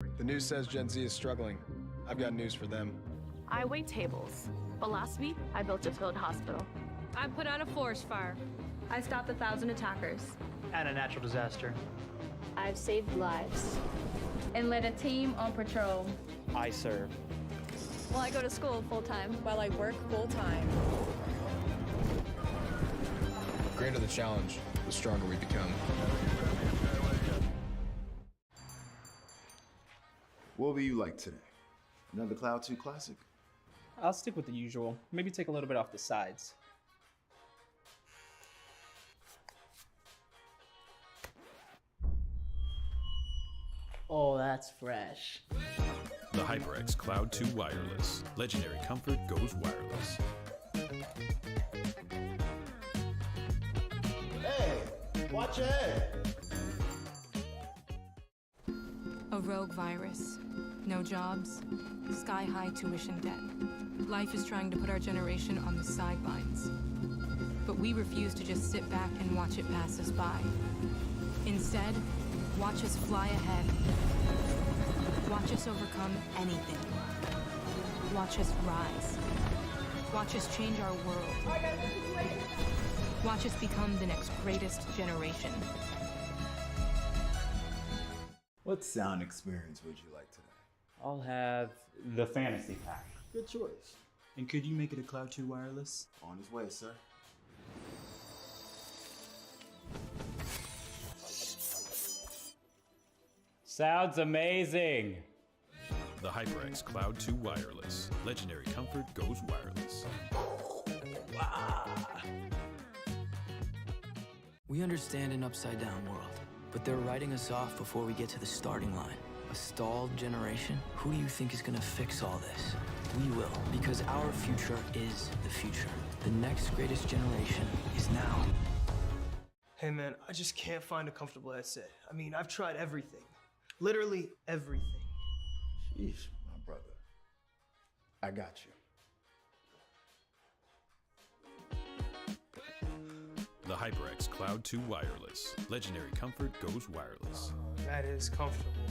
The news says Gen Z is struggling. I've got news for them. I wait tables, but last week I built a field hospital. I put out a forest fire. I stopped 1,000 attackers. And a natural disaster. I've saved lives. And led a team on patrol. I serve. Well, I go to school full-time. While I work full-time. The greater the challenge, the stronger we become. What will you like today? Another Cloud 2 classic? I'll stick with the usual. Maybe take a little bit off the sides. Oh, that's fresh. The HyperX Cloud 2 Wireless. Legendary comfort goes wireless. Hey, watch ahead. A rogue virus. No jobs. Sky-high tuition debt. Life is trying to put our generation on the sidelines. But we refuse to just sit back and watch it pass us by. Instead, watch us fly ahead. Watch us overcome anything. Watch us rise. Watch us change our world. Watch us become the next greatest generation. What sound experience would you like today? I'll have the fantasy pack. Good choice. And could you make it a Cloud 2 wireless? On his way, sir. Sounds amazing. The HyperX Cloud 2 Wireless. Legendary comfort goes wireless. We understand an upside-down world, but they're writing us off before we get to the starting line. A stalled generation? Who do you think is gonna fix all this? We will, because our future is the future. The next greatest generation is now. Hey man, I just can't find a comfortable headset. I mean, I've tried everything. Literally everything. Sheesh, my brother. I got you. The HyperX Cloud 2 Wireless. Legendary comfort goes wireless. That is comfortable.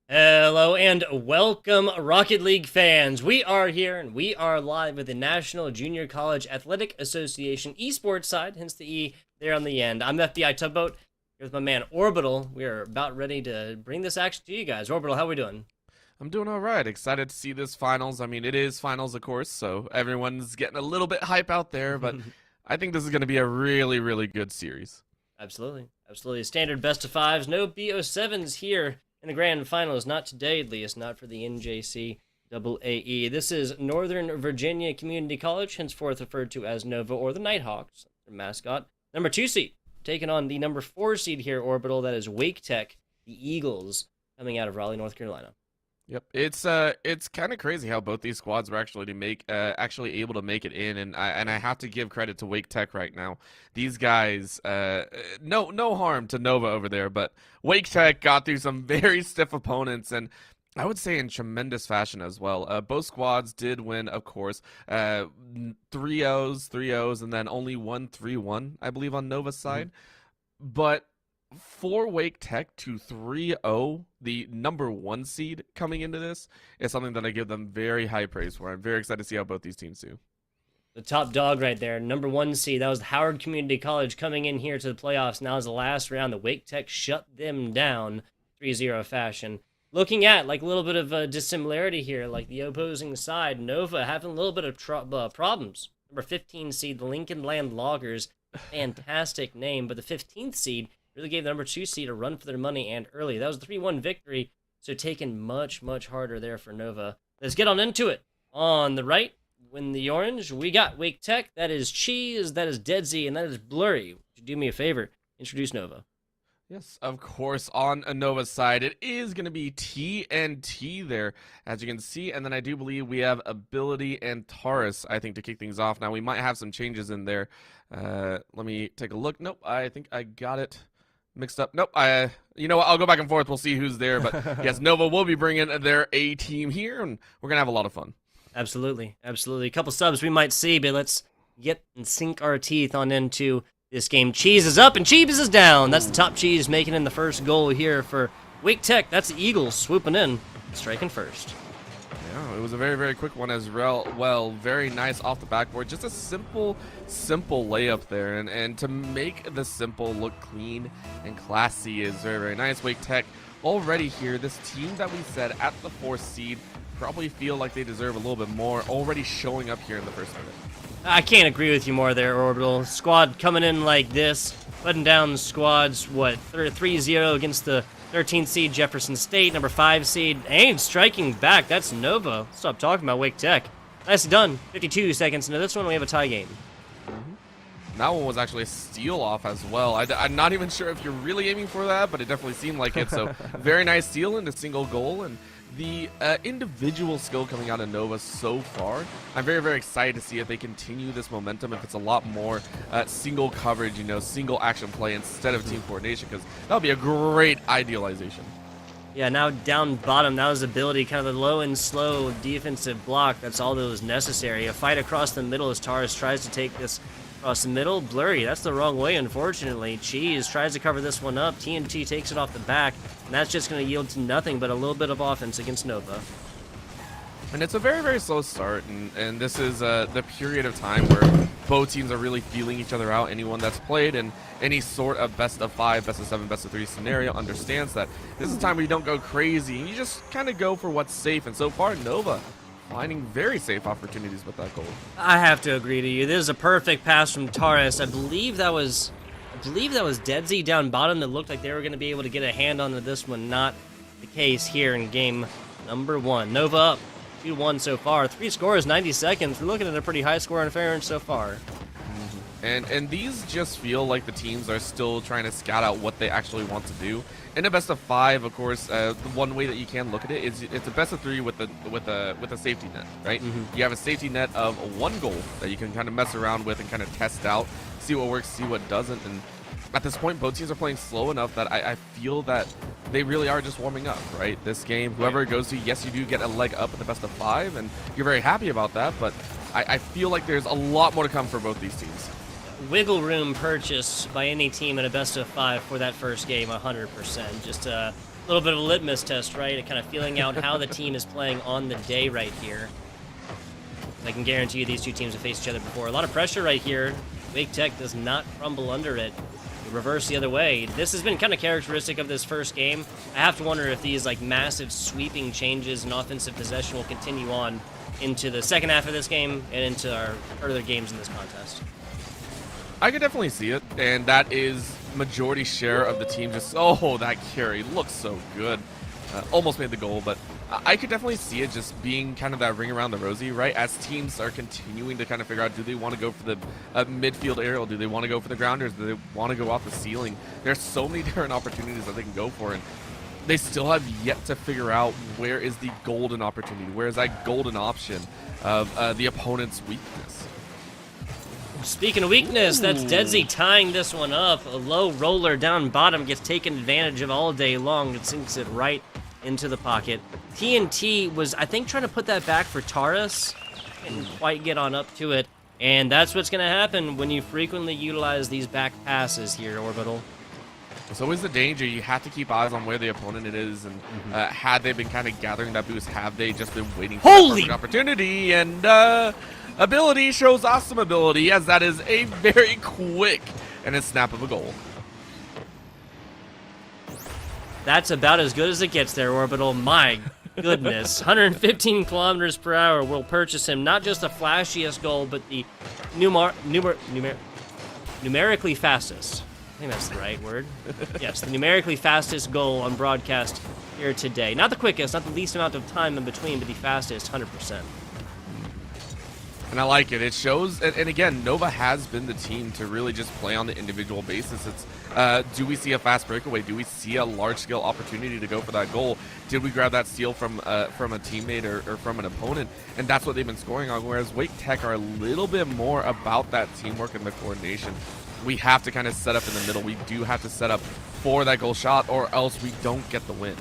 Hello and welcome, Rocket League fans. We are here and we are live with the National Junior College Athletic Association esports side, hence the E there on the end. I'm FBI Tugboat here with my man Orbital. We are about ready to bring this action to you guys. Orbital, how are we doing? I'm doing all right. Excited to see this finals. I mean, it is finals, of course, so everyone's getting a little bit hype out there, but I think this is going to be a really, really good series. Absolutely. Absolutely. Standard best of fives. No BO7s here in the grand finals. Not today, at least. Not for the NJCAAE. This is Northern Virginia Community College, henceforth referred to as Nova or the Nighthawks, their mascot. Number 2 seed, taking on the number 4 seed here, Orbital. That is Wake Tech, the Eagles, coming out of Raleigh, North Carolina. Yep, it's kind of crazy how both these squads were actually able to make it in, and I have to give credit to Wake Tech right now. These guys, no harm to Nova over there, but Wake Tech got through some very stiff opponents, and I would say in tremendous fashion as well. Both squads did win, of course, 3-0s, and then only one 3-1, I believe, on Nova's side, but for Wake Tech to 3-0 the number 1 seed coming into this is something that I give them very high praise for. I'm very excited to see how both these teams do. The top dog right there, number 1 seed. That was Howard Community College coming in here to the playoffs. Now is the last round. The Wake Tech shut them down 3-0 fashion. Looking at like a little bit of a dissimilarity here, like the opposing side, Nova having a little bit of problems. Number 15 seed, the Lincoln Land Loggers, fantastic name, but the 15th seed really gave the number 2 seed a run for their money and early. That was the 3-1 victory, so taken much, much harder there for Nova. Let's get on into it. On the right, in the orange, we got Wake Tech. That is Cheese, that is Deadsy, and that is Blurry. Would you do me a favor? Introduce Nova. Yes, of course, on Nova's side, it is going to be TNT there, as you can see, and then I do believe we have Ability and Taurus, I think, to kick things off. Now, we might have some changes in there. Let me take a look. Nope, I think I got it mixed up. Nope, you know what, I'll go back and forth. We'll see who's there, but yes, Nova will be bringing their A team here, and we're going to have a lot of fun. Absolutely, absolutely. A couple subs we might see, but let's get and sink our teeth on into this game. Cheese is up and Cheese is down. That's the top Cheese making in the first goal here for Wake Tech. That's the Eagles swooping in, striking first. Yeah, it was a very, very quick one as well. Very nice off the backboard. Just a simple layup there. And to make the simple look clean and classy is very, very nice. Wake Tech already here. This team that we said at the 4th seed probably feel like they deserve a little bit more, already showing up here in the first minute. I can't agree with you more there, Orbital. Squad coming in like this, letting down squads, 3-0 against the 13th seed Jefferson State, number 5 seed, and striking back. That's Nova. Stop talking about Wake Tech. Nicely done. 52 seconds into this one, we have a tie game. That one was actually a steal off as well. I'm not even sure if you're really aiming for that, but it definitely seemed like it. So very nice steal and a single goal. And the individual skill coming out of Nova so far, I'm very, very excited to see if they continue this momentum, if it's a lot more single coverage, single action play instead of team coordination, because that would be a great idealization. Yeah, now down bottom, that was ability, kind of the low and slow defensive block. That's all that was necessary. A fight across the middle as Taurus tries to take this across the middle. Blurry, that's the wrong way, unfortunately. Cheese tries to cover this one up. TNT takes it off the back, and that's just going to yield to nothing but a little bit of offense against Nova. And it's a very, very slow start, and this is the period of time where both teams are really feeling each other out. Anyone that's played in any sort of best of 5, best of 7, best of 3 scenario understands that this is a time where you don't go crazy. You just kind of go for what's safe, and so far, Nova finding very safe opportunities with that goal. I have to agree to you. This is a perfect pass from Taurus. I believe that was Deadsy down bottom that looked like they were going to be able to get a hand onto this one. Not the case here in game number 1. Nova up 2-1 so far. 3 scores, 90 seconds. We're looking at a pretty high score on Farron so far. And these just feel like the teams are still trying to scout out what they actually want to do. In a best of 5, of course, the one way that you can look at it is it's a best of 3 with a safety net, right? You have a safety net of 1 goal that you can kind of mess around with and kind of test out, see what works, see what doesn't. And at this point, both teams are playing slow enough that I feel that they really are just warming up, right? This game, whoever it goes to, yes, you do get a leg up at the best of 5, and you're very happy about that, but I feel like there's a lot more to come for both these teams. Wiggle room purchase by any team in a best of 5 for that first game, 100%. Just a little bit of a litmus test, right? Kind of feeling out how the team is playing on the day right here. I can guarantee you these two teams have faced each other before. A lot of pressure right here. Wake Tech does not crumble under it. Reverse the other way. This has been kind of characteristic of this first game. I have to wonder if these massive sweeping changes in offensive possession will continue on into the second half of this game and into our further games in this contest. I could definitely see it, and that is majority share of the team. Just that carry looks so good. Almost made the goal, but I could definitely see it just being kind of that ring around the rosy, right? As teams are continuing to kind of figure out, do they want to go for the midfield aerial? Do they want to go for the grounders? Do they want to go off the ceiling? There's so many different opportunities that they can go for, and they still have yet to figure out where is the golden opportunity, where is that golden option of the opponent's weakness. Speaking of weakness, that's Deadsy tying this one up. A low roller down bottom gets taken advantage of all day long. It sinks it right into the pocket. TNT was, I think, trying to put that back for Taurus. Didn't quite get on up to it. And that's what's going to happen when you frequently utilize these back passes here, Orbital. It's always the danger. You have to keep eyes on where the opponent is. And had they been kind of gathering that boost, have they just been waiting for the perfect opportunity? And ability shows awesome ability, as that is a very quick and a snap of a goal. That's about as good as it gets there, Orbital. My goodness. 115 kilometers per hour will purchase him not just the flashiest goal, but the numerically fastest. I think that's the right word. Yes, the numerically fastest goal on broadcast here today. Not the quickest, not the least amount of time in between, but the fastest, 100%. And I like it. It shows, and again, Nova has been the team to really just play on the individual basis. It's, do we see a fast breakaway? Do we see a large-scale opportunity to go for that goal? Did we grab that steal from a teammate or from an opponent? And that's what they've been scoring on, whereas Wake Tech are a little bit more about that teamwork and the coordination. We have to kind of set up in the middle. We do have to set up for that goal shot, or else we don't get the win.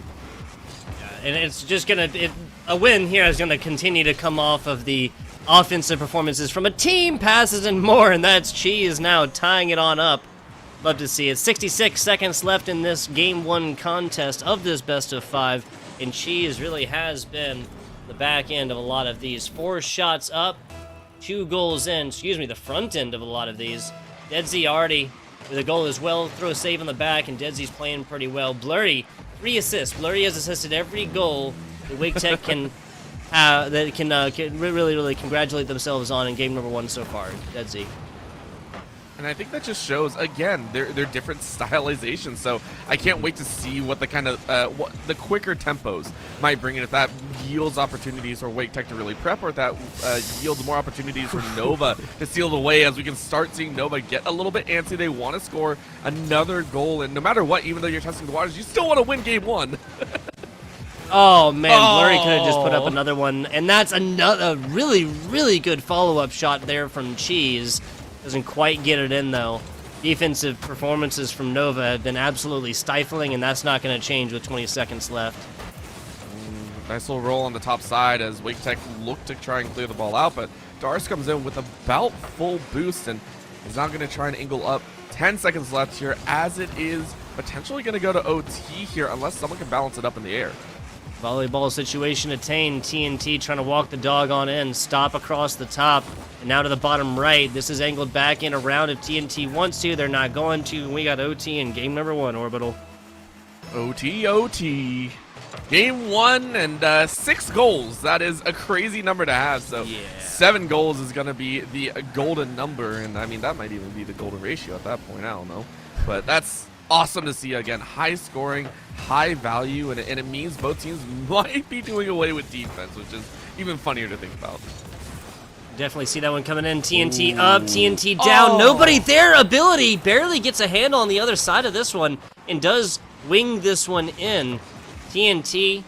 Yeah, and it's just a win here is gonna continue to come off of the offensive performances from a team, passes, and more, and that's Cheese now tying it on up. Love to see it. 66 seconds left in this Game 1 contest of this best of 5, and Cheese really has been the back end of a lot of these. 4 shots up, 2 goals in, the front end of a lot of these. Deadzy already with a goal as well, throw a save on the back, and Deadzy's playing pretty well. Blurry, 3 assists. Blurry has assisted every goal that Wake Tech can really congratulate themselves on in game number 1 so far. Deadzy. And I think that just shows, again, they're different stylizations. So I can't wait to see what the kind of what the quicker tempos might bring in, if that yields opportunities for Wake Tech to really prep, or if that yields more opportunities for Nova to seal the way, as we can start seeing Nova get a little bit antsy. They want to score another goal, and no matter what, even though you're testing the waters, you still want to win game 1. Oh, man, Blurry could have just put up another one, and that's another really good follow-up shot there from Cheese. Doesn't quite get it in, though. Defensive performances from Nova have been absolutely stifling, and that's not going to change with 20 seconds left. Nice little roll on the top side as Wake Tech look to try and clear the ball out, but Dars comes in with about full boost, and is not going to try and angle up. 10 seconds left here, as it is potentially going to go to OT here, unless someone can balance it up in the air. Volleyball situation attained. TNT trying to walk the dog on in. Stop across the top. And now to the bottom right. This is angled back in around if TNT wants to. They're not going to. We got OT in game number 1, Orbital. OT. Game 1 and 6 goals. That is a crazy number to have. So yeah. 7 goals is going to be the golden number. And I mean, that might even be the golden ratio at that point. I don't know. But that's awesome to see. Again, high scoring, high value, and it means both teams might be doing away with defense, which is even funnier to think about. Definitely see that one coming in. TNT up, TNT down. Nobody there. Ability barely gets a handle on the other side of this one and does wing this one in. TNT,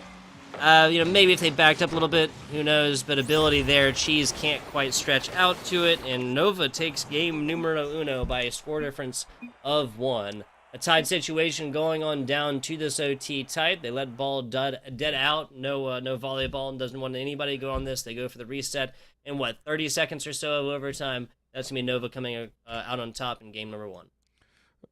maybe if they backed up a little bit, who knows, but ability there. Cheese can't quite stretch out to it, and Nova takes game numero uno by a score difference of 1. A tied situation going on down to this OT tight. They let ball dead out. No volleyball, and doesn't want anybody to go on this. They go for the reset. In 30 seconds or so of overtime, that's going to be Nova coming out on top in game number 1.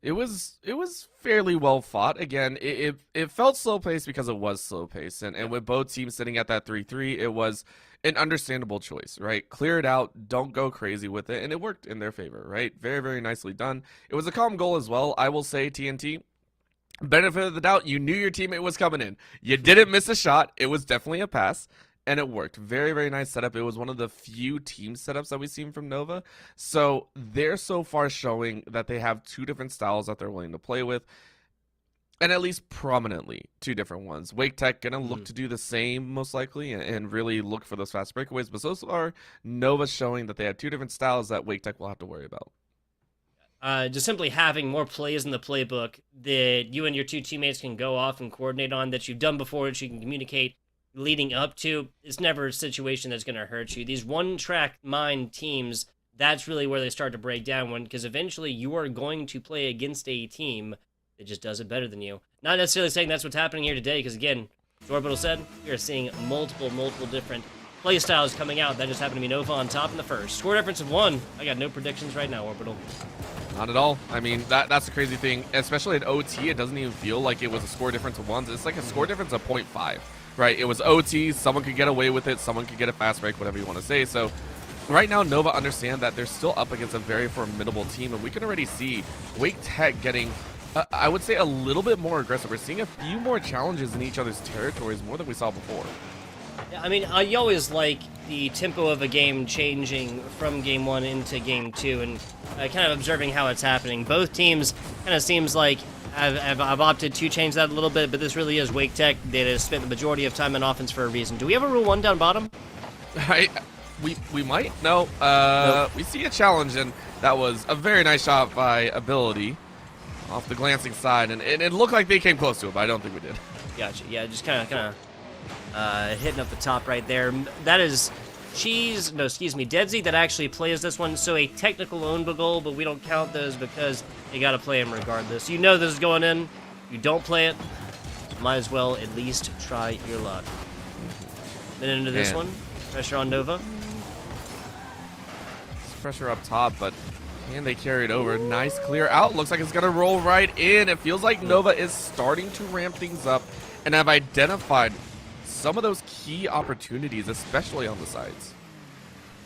It was fairly well fought. Again, it felt slow paced because it was slow paced, and with both teams sitting at that 3-3, it was an understandable choice, right? Clear it out, don't go crazy with it, and it worked in their favor, right? Very, very nicely done. It was a calm goal as well. I will say, TNT, benefit of the doubt, you knew your teammate was coming in. You didn't miss a shot. It was definitely a pass, and it worked. Very, very nice setup. It was one of the few team setups that we've seen from Nova. So they're so far showing that they have 2 different styles that they're willing to play with, and at least prominently 2 different ones. Wake Tech going to look to do the same, most likely, and really look for those fast breakaways. But so far, Nova's showing that they have 2 different styles that Wake Tech will have to worry about. Just simply having more plays in the playbook that you and your 2 teammates can go off and coordinate on that you've done before, that you can communicate leading up to, it's never a situation that's going to hurt you. These one-track mind teams, that's really where they start to break down, because eventually you are going to play against a team that just does it better than you. Not necessarily saying that's what's happening here today, because again, as Orbital said, we are seeing multiple different play styles coming out. That just happened to be Nova on top in the first. Score difference of 1. I got no predictions right now, Orbital. Not at all. I mean, that's the crazy thing. Especially at OT, it doesn't even feel like it was a score difference of 1. It's like a score difference of 0.5, right? It was OT. Someone could get away with it. Someone could get a fast break, whatever you want to say. So right now, Nova understand that they're still up against a very formidable team, and we can already see Wake Tech getting, I would say, a little bit more aggressive. We're seeing a few more challenges in each other's territories, more than we saw before. Yeah, I mean, you always like the tempo of a game changing from game 1 into game 2, and kind of observing how it's happening. Both teams kind of seems like have opted to change that a little bit, but this really is Wake Tech. They have spent the majority of time in offense for a reason. Do we have a rule 1 down bottom? We might? No. Nope. We see a challenge, and that was a very nice shot by Ability off the glancing side, and it looked like they came close to it, but I don't think we did. Gotcha. Yeah, just kind of hitting up the top right there. That is Deadsy that actually plays this one, so a technical own goal, but we don't count those because you got to play him regardless. You know this is going in. You don't play it, might as well at least try your luck. Then into this one, pressure on Nova. Pressure up top, but can they carry it over? Nice clear out. Looks like it's going to roll right in. It feels like Nova is starting to ramp things up and have identified some of those key opportunities, especially on the sides.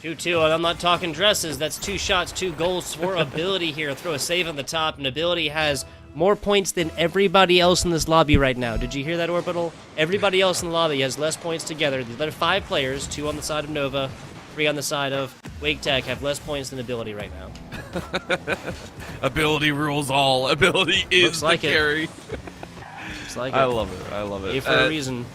2-2, and I'm not talking dresses. That's 2 shots, 2 goals for Ability here. Throw a save on the top, and Ability has more points than everybody else in this lobby right now. Did you hear that, Orbital? Everybody else in the lobby has less points together. There are 5 players, 2 on the side of Nova, 3 on the side of Wake Tech, have less points than Ability right now. Ability rules all. Ability is Looks like the carry. Looks like I love it. I love it. A for a reason.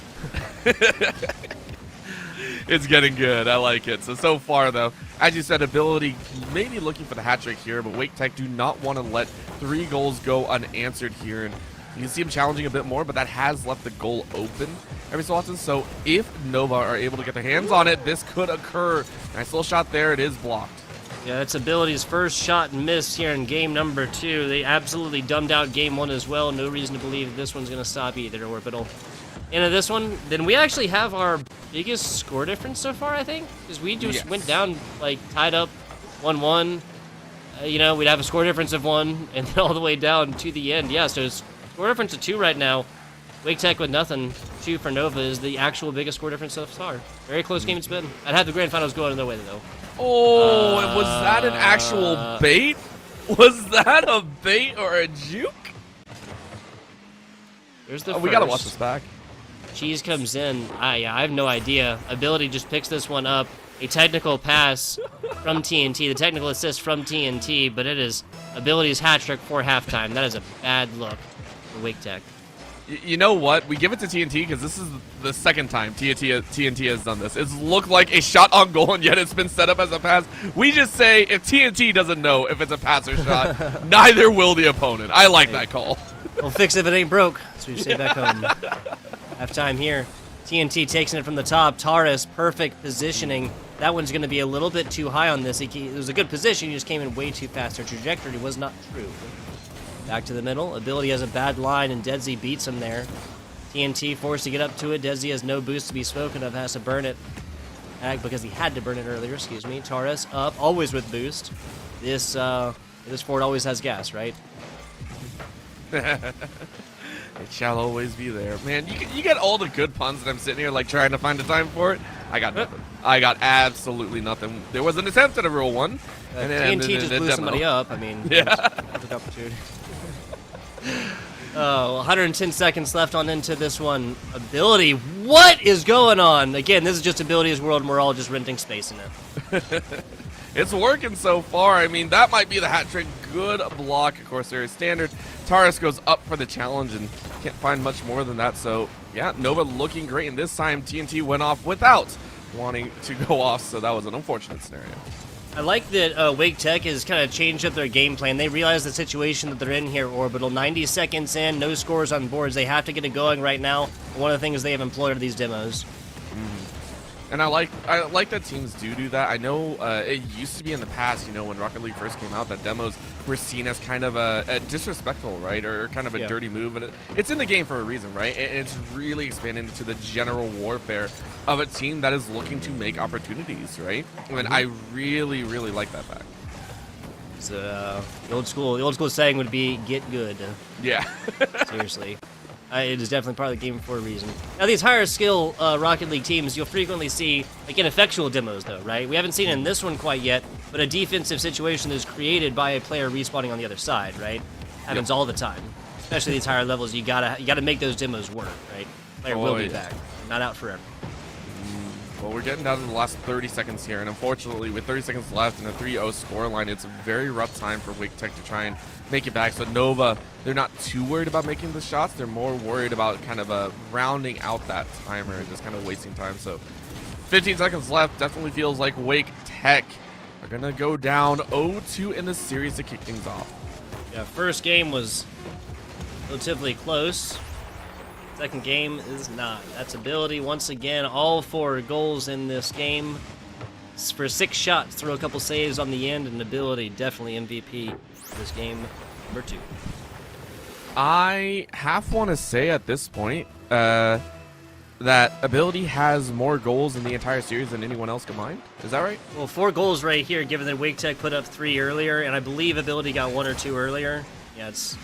It's getting good. I like it. So far, though, as you said, Ability maybe looking for the hat trick here, but Wake Tech do not want to let 3 goals go unanswered here. And you can see him challenging a bit more, but that has left the goal open every so often. So if Nova are able to get their hands on it, this could occur. Nice little shot there. It is blocked. Yeah, that's Ability's first shot and miss here in game number 2. They absolutely dumbed out game 1 as well. No reason to believe this one's going to stop either, Orbital. Into this one, then we actually have our biggest score difference so far, I think, because we just went down, like, tied up 1-1. You know, we'd have a score difference of 1, and then all the way down to the end. Yeah, so it's score difference of 2 right now. Wake Tech with nothing. 2 for Nova is the actual biggest score difference so far. Very close game it's been. I'd have the grand finals go another way, though. Oh, and was that an actual bait? Was that a bait or a juke? There's the we gotta watch this back. Cheese comes in. I have no idea. Ability just picks this one up. A technical pass from TNT. The technical assist from TNT, but it is Ability's hat trick for halftime. That is a bad look for Wake Tech. You know what? We give it to TNT because this is the second time TNT has done this. It's looked like a shot on goal, and yet it's been set up as a pass. We just say if TNT doesn't know if it's a pass or shot, neither will the opponent. I like that call. We'll fix it if it ain't broke, as we say back home. Halftime here. TNT takes it from the top. Taurus, perfect positioning. That one's going to be a little bit too high on this. It was a good position. He just came in way too fast. Their trajectory was not true. Back to the middle. Ability has a bad line, and Deadsy beats him there. TNT forced to get up to it. Deadsy has no boost to be spoken of. Has to burn it. Because he had to burn it earlier, excuse me. Taurus up, always with boost. This Ford always has gas, right? It shall always be there. Man, you get all the good puns, and I'm sitting here like trying to find a time for it. I got nothing. I got absolutely nothing. There was an attempt at a real one. And then TNT just blew somebody up. I mean, yeah. Perfect opportunity. 110 seconds left on into this one. Ability, what is going on? Again, this is just Ability's world, and we're all just renting space in it. It's working so far. I mean, that might be the hat trick. Good block. Of course, there is standard. Taurus goes up for the challenge and can't find much more than that. So, yeah, Nova looking great. And this time, TNT went off without wanting to go off. So that was an unfortunate scenario. I like that Wake Tech has kind of changed up their game plan. They realize the situation that they're in here, Orbital. 90 seconds in, no scores on boards. They have to get it going right now. One of the things they have employed are these demos. And I like that teams do that. I know it used to be in the past, you know, when Rocket League first came out, that demos were seen as kind of a disrespectful, right, or kind of a dirty move. And it's in the game for a reason, right? And it's really expanded into the general warfare of a team that is looking to make opportunities, right? And I really, really like that fact. So the old school saying would be "get good." Yeah. Seriously. It is definitely part of the game for a reason. Now, these higher skill Rocket League teams, you'll frequently see, like, ineffectual demos, though, right? We haven't seen it in this one quite yet, but a defensive situation is created by a player respawning on the other side, right? Happens all the time. Especially these higher levels, you gotta make those demos work, right? Player will be back. Not out forever. Well, we're getting down to the last 30 seconds here, and unfortunately, with 30 seconds left and a 3-0 scoreline, it's a very rough time for Wake Tech to try and make it back. So Nova, they're not too worried about making the shots. They're more worried about kind of rounding out that timer and just kind of wasting time. So 15 seconds left. Definitely feels like Wake Tech are going to go down 0-2 in the series to kick things off. Yeah, first game was relatively close. Second game is not. That's ability once again. All 4 goals in this game. For 6 shots, throw a couple saves on the end, and ability definitely MVP for this game number 2. I half want to say at this point that ability has more goals in the entire series than anyone else combined. Is that right? Well, 4 goals right here, given that Wake Tech put up 3 earlier, and I believe ability got 1 or 2 earlier. Yeah, it's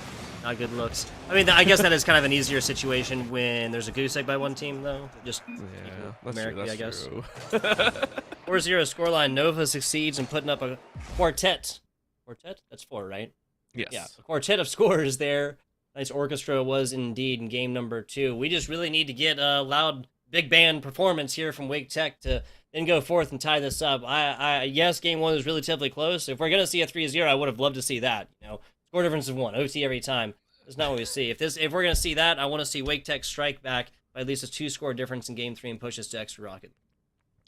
not good looks. I mean, I guess that is kind of an easier situation when there's a goose egg by one team, though. Just numerically, I guess. 4-0 scoreline. Nova succeeds in putting up a quartet. Quartet? That's 4, right? Yes. Yeah, a quartet of scores there. Nice orchestra was indeed in game number 2. We just really need to get a loud big band performance here from Wake Tech to then go forth and tie this up. Yes, game 1 was relatively close. If we're going to see a 3-0, I would have loved to see that. You know, score difference of 1, OT every time. That's not what we see. If we're going to see that, I want to see Wake Tech strike back by at least a 2-score difference in game 3 and push us to extra rocket.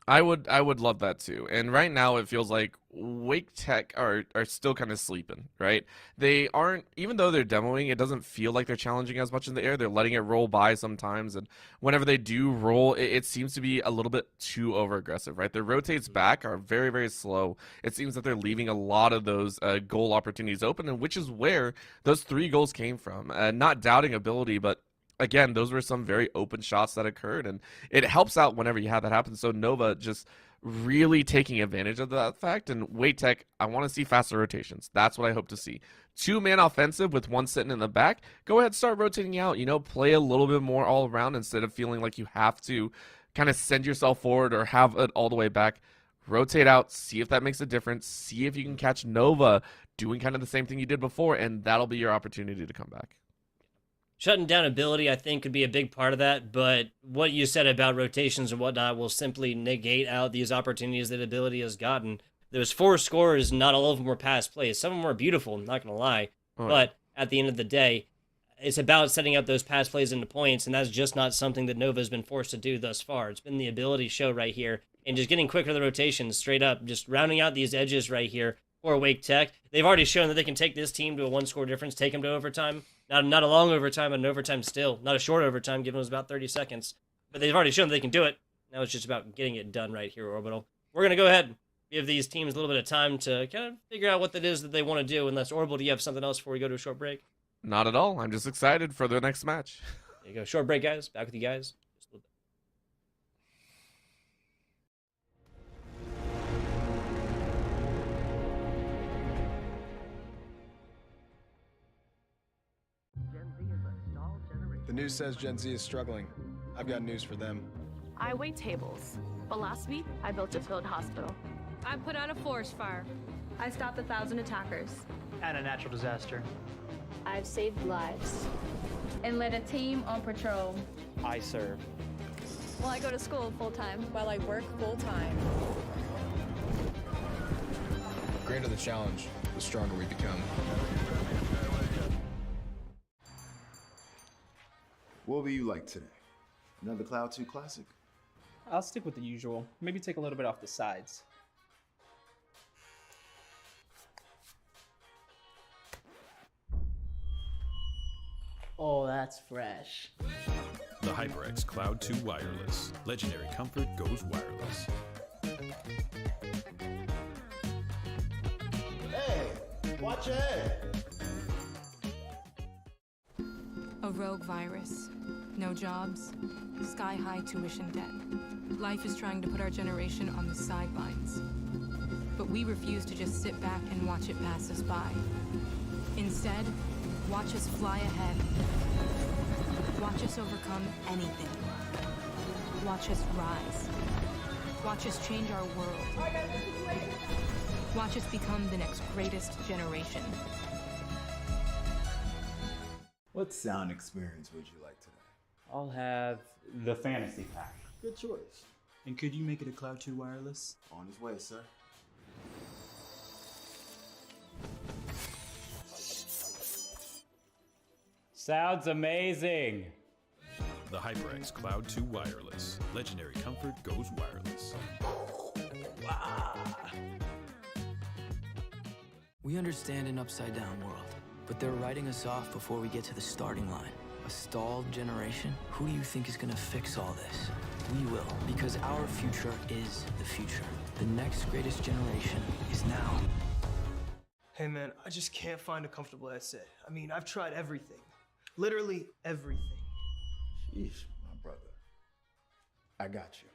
I would love that too. And right now it feels like Wake Tech are still kind of sleeping, right? They aren't, even though they're demoing, it doesn't feel like they're challenging as much in the air. They're letting it roll by sometimes, and whenever they do roll, it seems to be a little bit too over aggressive, right? Their rotates back are very, very slow. It seems that they're leaving a lot of those goal opportunities open, and which is where those 3 goals came from. Not doubting ability, but again, those were some very open shots that occurred, and it helps out whenever you have that happen. So Nova just really taking advantage of that fact, and Wake Tech, I want to see faster rotations. That's what I hope to see. 2-man offensive with 1 sitting in the back. Go ahead, start rotating out. You know, play a little bit more all around instead of feeling like you have to kind of send yourself forward or have it all the way back. Rotate out, see if that makes a difference. See if you can catch Nova doing kind of the same thing you did before, and that'll be your opportunity to come back. Shutting down ability, I think, could be a big part of that, but what you said about rotations and whatnot will simply negate out these opportunities that ability has gotten. There's 4 scores, not all of them were pass plays. Some of them were beautiful, I'm not going to lie, but at the end of the day, it's about setting up those pass plays into points, and that's just not something that Nova has been forced to do thus far. It's been the ability show right here, and just getting quicker to the rotations, straight up, just rounding out these edges right here for Wake Tech. They've already shown that they can take this team to a 1-score difference, take them to overtime. Not a long overtime, but an overtime still. Not a short overtime, given it was about 30 seconds. But they've already shown that they can do it. Now it's just about getting it done right here, Orbital. We're going to go ahead and give these teams a little bit of time to kind of figure out what that is that they want to do. Unless, Orbital, do you have something else before we go to a short break? Not at all. I'm just excited for the next match. There you go. Short break, guys. Back with you guys. Just a little bit. The news says Gen Z is struggling. I've got news for them. I wait tables, but last week I built a field hospital. I put out a forest fire. I stopped 1,000 attackers. And a natural disaster. I've saved lives. And led a team on patrol. I serve. Well, I go to school full-time. While I work full-time. The greater the challenge, the stronger we become. What will you like today? Another Cloud 2 classic? I'll stick with the usual. Maybe take a little bit off the sides. Oh, that's fresh. The HyperX Cloud 2 Wireless. Legendary comfort goes wireless. Hey, watch ahead. A rogue virus. No jobs. Sky-high tuition debt. Life is trying to put our generation on the sidelines. But we refuse to just sit back and watch it pass us by. Instead, watch us fly ahead. Watch us overcome anything. Watch us rise. Watch us change our world. Watch us become the next greatest generation. What sound experience would you like today? I'll have the fantasy pack. Good choice. And could you make it a Cloud 2 wireless? On his way, sir. Sounds amazing. The HyperX Cloud 2 Wireless. Legendary comfort goes wireless. We understand an upside-down world, but they're writing us off before we get to the starting line. A stalled generation? Who do you think is gonna fix all this? We will, because our future is the future. The next greatest generation is now. Hey man, I just can't find a comfortable headset. I mean, I've tried everything. Literally everything. Sheesh, my brother. I got you.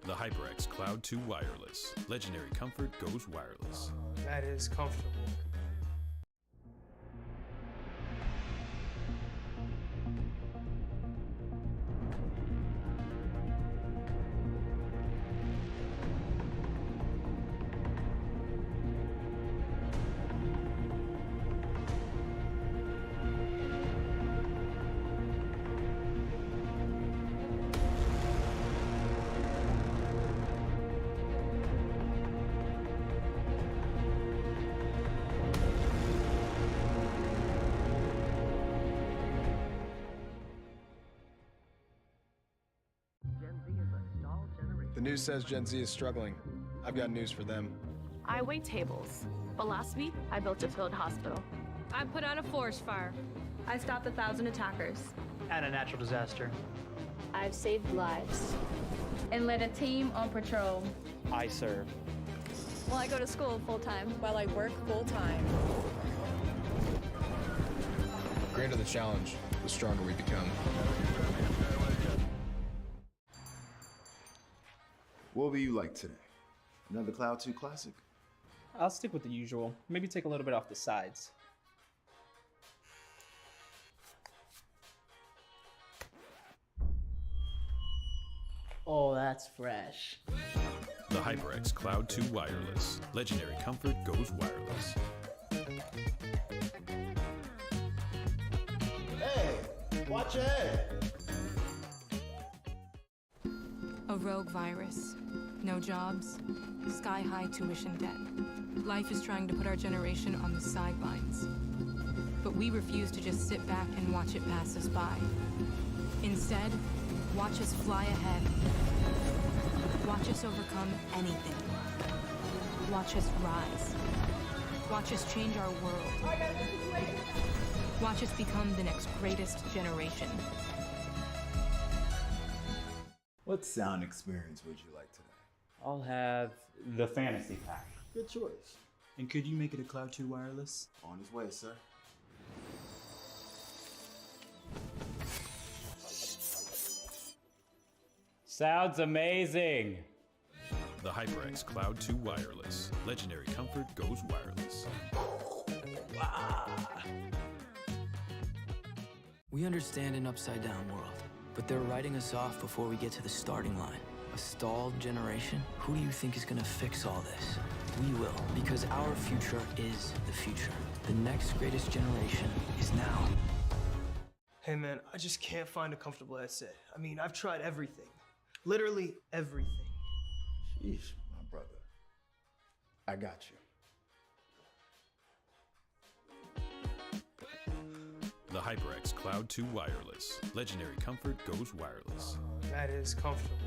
The HyperX Cloud 2 Wireless. Legendary comfort goes wireless. That is comfortable. The news says Gen Z is struggling. I've got news for them. I wait tables, but last week I built a field hospital. I put out a forest fire. I stopped 1,000 attackers. And a natural disaster. I've saved lives. And led a team on patrol. I serve. Well, I go to school full time. While I work full time. The greater the challenge, the stronger we become. What will you like today? Another Cloud 2 classic? I'll stick with the usual. Maybe take a little bit off the sides. Oh, that's fresh. The HyperX Cloud 2 Wireless. Legendary comfort goes wireless. Hey, watch your head. A rogue virus. No jobs. Sky-high tuition debt. Life is trying to put our generation on the sidelines. But we refuse to just sit back and watch it pass us by. Instead, watch us fly ahead. Watch us overcome anything. Watch us rise. Watch us change our world. Watch us become the next greatest generation. What sound experience would you like today? I'll have the fantasy pack. Good choice. And could you make it a Cloud 2 Wireless? On his way, sir. Sounds amazing. The HyperX Cloud 2 Wireless. Legendary comfort goes wireless. We understand an upside-down world, but they're writing us off before we get to the starting line. A stalled generation? Who do you think is gonna fix all this? We will, because our future is the future. The next greatest generation is now. Hey man, I just can't find a comfortable headset. I mean, I've tried everything. Literally everything. Sheesh, my brother. I got you. The HyperX Cloud 2 Wireless. Legendary comfort goes wireless. That is comfortable.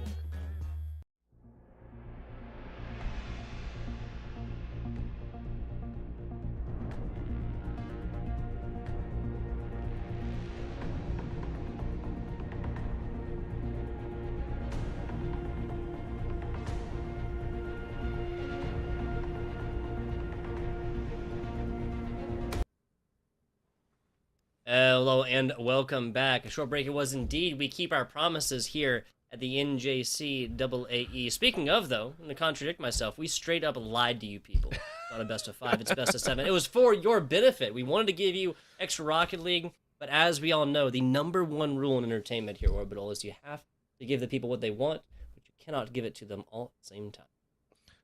Hello and welcome back. A short break it was indeed. We keep our promises here at the NJCAAE. Speaking of, though, and to contradict myself, we straight up lied to you people. It's not a best of 5, it's best of 7. It was for your benefit. We wanted to give you extra Rocket League, but as we all know, the #1 rule in entertainment here, Orbital, is you have to give the people what they want, but you cannot give it to them all at the same time.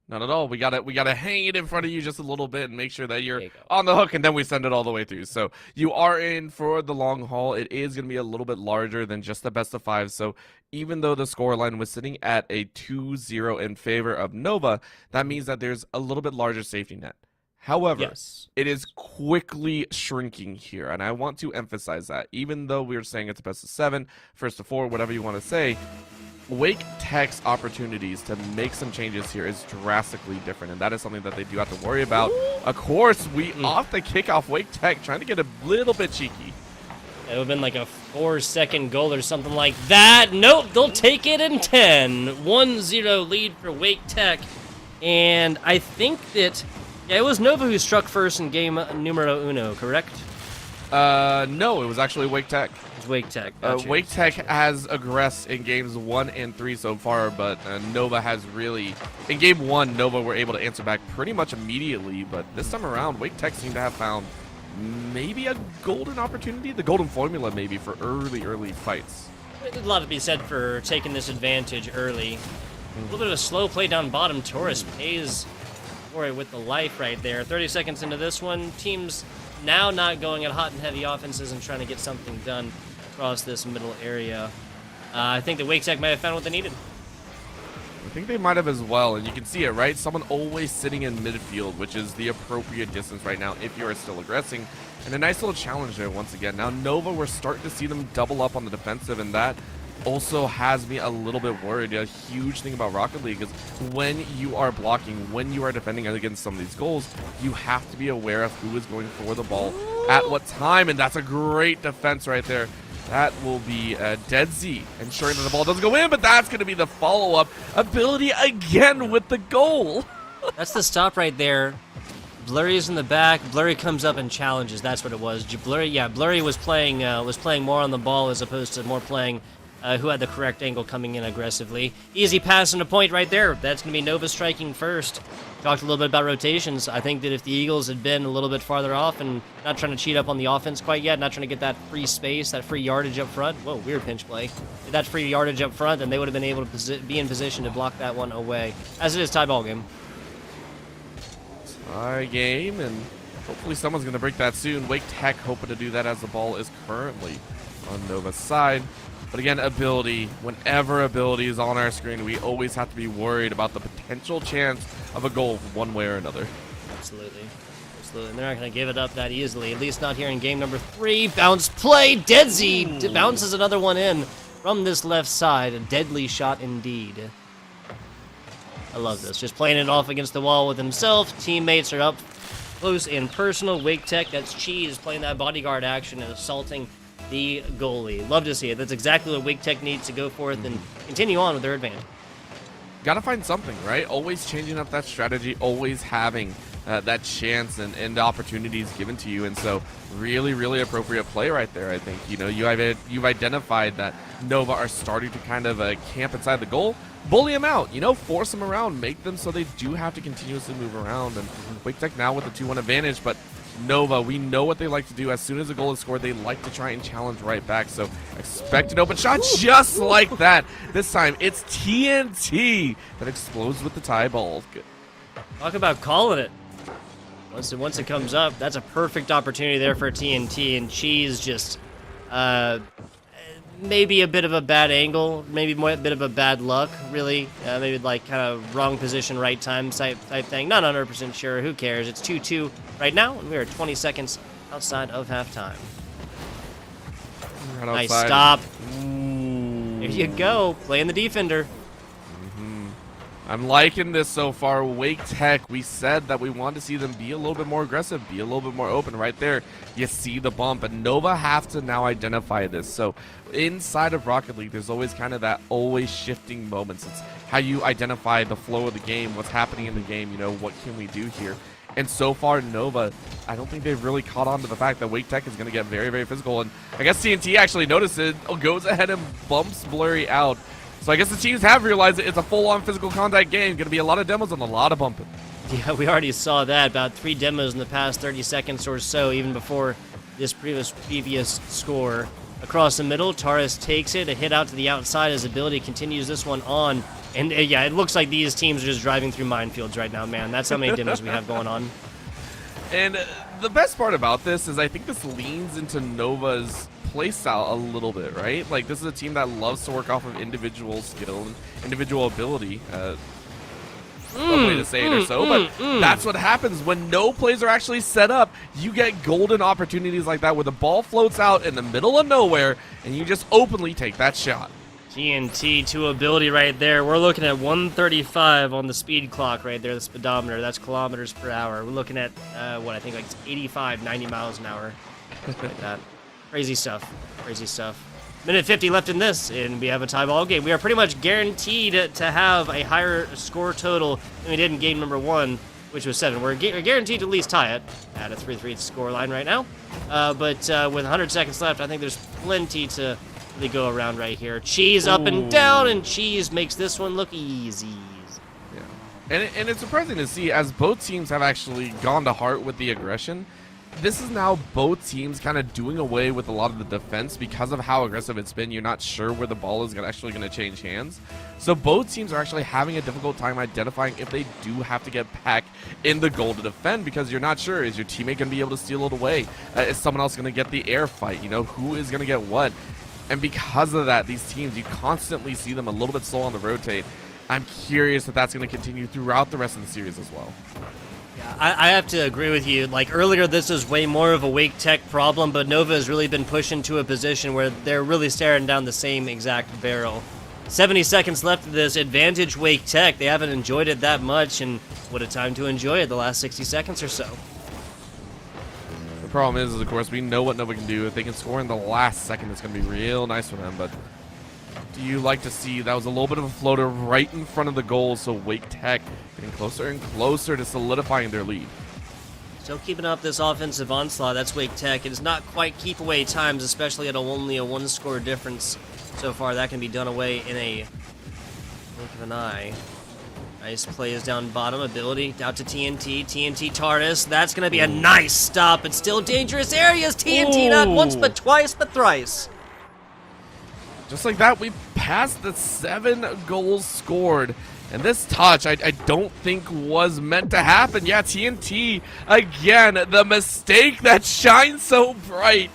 Not at all. We gotta hang it in front of you just a little bit and make sure that you're on the hook, and then we send it all the way through. So you are in for the long haul. It is gonna be a little bit larger than just the best of 5. So even though the scoreline was sitting at a 2-0 in favor of Nova, that means that there's a little bit larger safety net. However, Yes. it is quickly shrinking here, and I want to emphasize that. Even though we're saying it's a best of 7, first to 4, whatever you want to say, Wake Tech's opportunities to make some changes here is drastically different, and that is something that they do have to worry about. Of course, we off the kickoff, Wake Tech trying to get a little bit cheeky. It would have been like a 4-second goal or something like that. Nope, they'll take it in 10. 1-0 lead for Wake Tech. And I think that, yeah, it was Nova who struck first in game numero uno, correct? No, it was actually Wake Tech. It was Wake Tech. Gotcha. Wake Tech has aggressed in games 1 and 3 so far, but Nova has really... In game 1, Nova were able to answer back pretty much immediately, but this time around, Wake Tech seemed to have found maybe a golden opportunity, the golden formula maybe for early fights. There's a lot to be said for taking this advantage early. A little bit of a slow play down bottom. Torres pays for it with the life right there. 30 seconds into this one, teams now not going at hot and heavy offenses and trying to get something done across this middle area. I think the Wake Tech might have found what they needed. I think they might have as well, and you can see it, right? Someone always sitting in midfield, which is the appropriate distance right now if you are still aggressing. And a nice little challenge there once again. Now Nova, we're starting to see them double up on the defensive, and that also has me a little bit worried. A huge thing about Rocket League is when you are blocking, when you are defending against some of these goals, you have to be aware of who is going for the ball at what time, and that's a great defense right there. That will be Dead Z, ensuring that the ball doesn't go in, but that's going to be the follow-up ability again with the goal. That's the stop right there. Blurry is in the back. Blurry comes up and challenges. That's what it was. Blurry was playing more on the ball as opposed to more playing who had the correct angle coming in aggressively. Easy pass and a point right there. That's going to be Nova striking first. Talked a little bit about rotations. I think that if the Eagles had been a little bit farther off and not trying to cheat up on the offense quite yet, not trying to get that free space, that free yardage up front. Whoa, weird pinch play. Get that free yardage up front, then they would have been able to be in position to block that one away. As it is, tie ball game. Tie game, and hopefully someone's going to break that soon. Wake Tech hoping to do that as the ball is currently on Nova's side. But again, ability, whenever ability is on our screen, we always have to be worried about the potential chance of a goal one way or another. Absolutely. Absolutely. And they're not going to give it up that easily, at least not here in game number 3. Bounce play, Dead Z bounces another one in from this left side. A deadly shot indeed. I love this. Just playing it off against the wall with himself. Teammates are up close and personal. Wake Tech, that's Cheese, playing that bodyguard action and assaulting the goalie. Love to see it. That's exactly what Wake Tech needs to go forth and continue on with their advantage. Gotta find something, right? Always changing up that strategy, always having that chance and opportunities given to you. And so really appropriate play right there, I think. You know, you've identified that Nova are starting to kind of camp inside the goal. Bully them out, you know, force them around, make them so they do have to continuously move around. And Wake Tech now with the 2-1 advantage, but Nova, we know what they like to do. As soon as a goal is scored, they like to try and challenge right back. So expect an open shot just like that. This time, it's TNT that explodes with the tie ball. Good. Talk about calling it. Once it comes up, that's a perfect opportunity there for TNT, and Cheese just maybe a bit of a bad angle, maybe a bit of a bad luck, really. Maybe like kind of wrong position, right time type thing. Not 100% sure. Who cares? It's 2-2 right now, and we are 20 seconds outside of halftime. Right nice outside. stop. There you go. Playing the defender. I'm liking this so far. Wake Tech, we said that we want to see them be a little bit more aggressive, be a little bit more open. Right there, you see the bump, and Nova have to now identify this. So inside of Rocket League, there's always kind of that always shifting moments. It's how you identify the flow of the game, what's happening in the game, you know, what can we do here? And so far, Nova, I don't think they've really caught on to the fact that Wake Tech is going to get very physical. And I guess TNT actually notices, goes ahead and bumps Blurry out. So I guess the teams have realized that it's a full-on physical contact game. Going to be a lot of demos and a lot of bumping. Yeah, we already saw that. About 3 demos in the past 30 seconds or so, even before this previous score. Across the middle, Taurus takes it. A hit out to the outside. His ability continues this one on. And yeah, it looks like these teams are just driving through minefields right now, man. That's how many demos we have going on. And the best part about this is I think this leans into Nova's playstyle a little bit, right? Like, this is a team that loves to work off of individual skill and individual ability. way to say it or so, but that's what happens when no plays are actually set up. You get golden opportunities like that where the ball floats out in the middle of nowhere and you just openly take that shot. TNT to ability right there. We're looking at 135 on the speed clock right there, the speedometer. That's kilometers per hour. We're looking at, what, I think like 85, 90 miles an hour. Like that. Crazy stuff. Crazy stuff. Minute 50 left in this, and we have a tie ball game. We are pretty much guaranteed to have a higher score total than we did in game number 1, which was 7. We're guaranteed to at least tie it at a 3-3 score line right now. But with 100 seconds left, I think there's plenty to really go around right here. Cheese up and down, and Cheese makes this one look easy. Yeah. And it's surprising to see, as both teams have actually gone to heart with the aggression, this is now both teams kind of doing away with a lot of the defense because of how aggressive it's been. You're not sure where the ball is actually going to change hands. So both teams are actually having a difficult time identifying if they do have to get back in the goal to defend, because you're not sure. Is your teammate going to be able to steal it away? Is someone else going to get the air fight? You know, who is going to get what? And because of that, these teams, you constantly see them a little bit slow on the rotate. I'm curious if that's going to continue throughout the rest of the series as well. Yeah, I have to agree with you. Like earlier, this was way more of a Wake Tech problem, but Nova has really been pushed into a position where they're really staring down the same exact barrel. 70 seconds left of this. Advantage Wake Tech. They haven't enjoyed it that much, and what a time to enjoy it, the last 60 seconds or so. The problem is, of course, we know what Nova can do. If they can score in the last second, it's going to be real nice for them, but do you like to see that was a little bit of a floater right in front of the goal, so Wake Tech getting closer and closer to solidifying their lead. Still keeping up this offensive onslaught. That's Wake Tech. It is not quite keep away times, especially at only a 1-score difference so far. That can be done away in a blink of an eye. Nice plays down bottom. Ability out to TNT. TNT Tardis. That's going to be a nice stop, but still dangerous areas. TNT not once, but twice, but thrice. Just like that, we passed the 7 goals scored. And this touch, I don't think was meant to happen. Yeah, TNT, again, the mistake that shines so bright.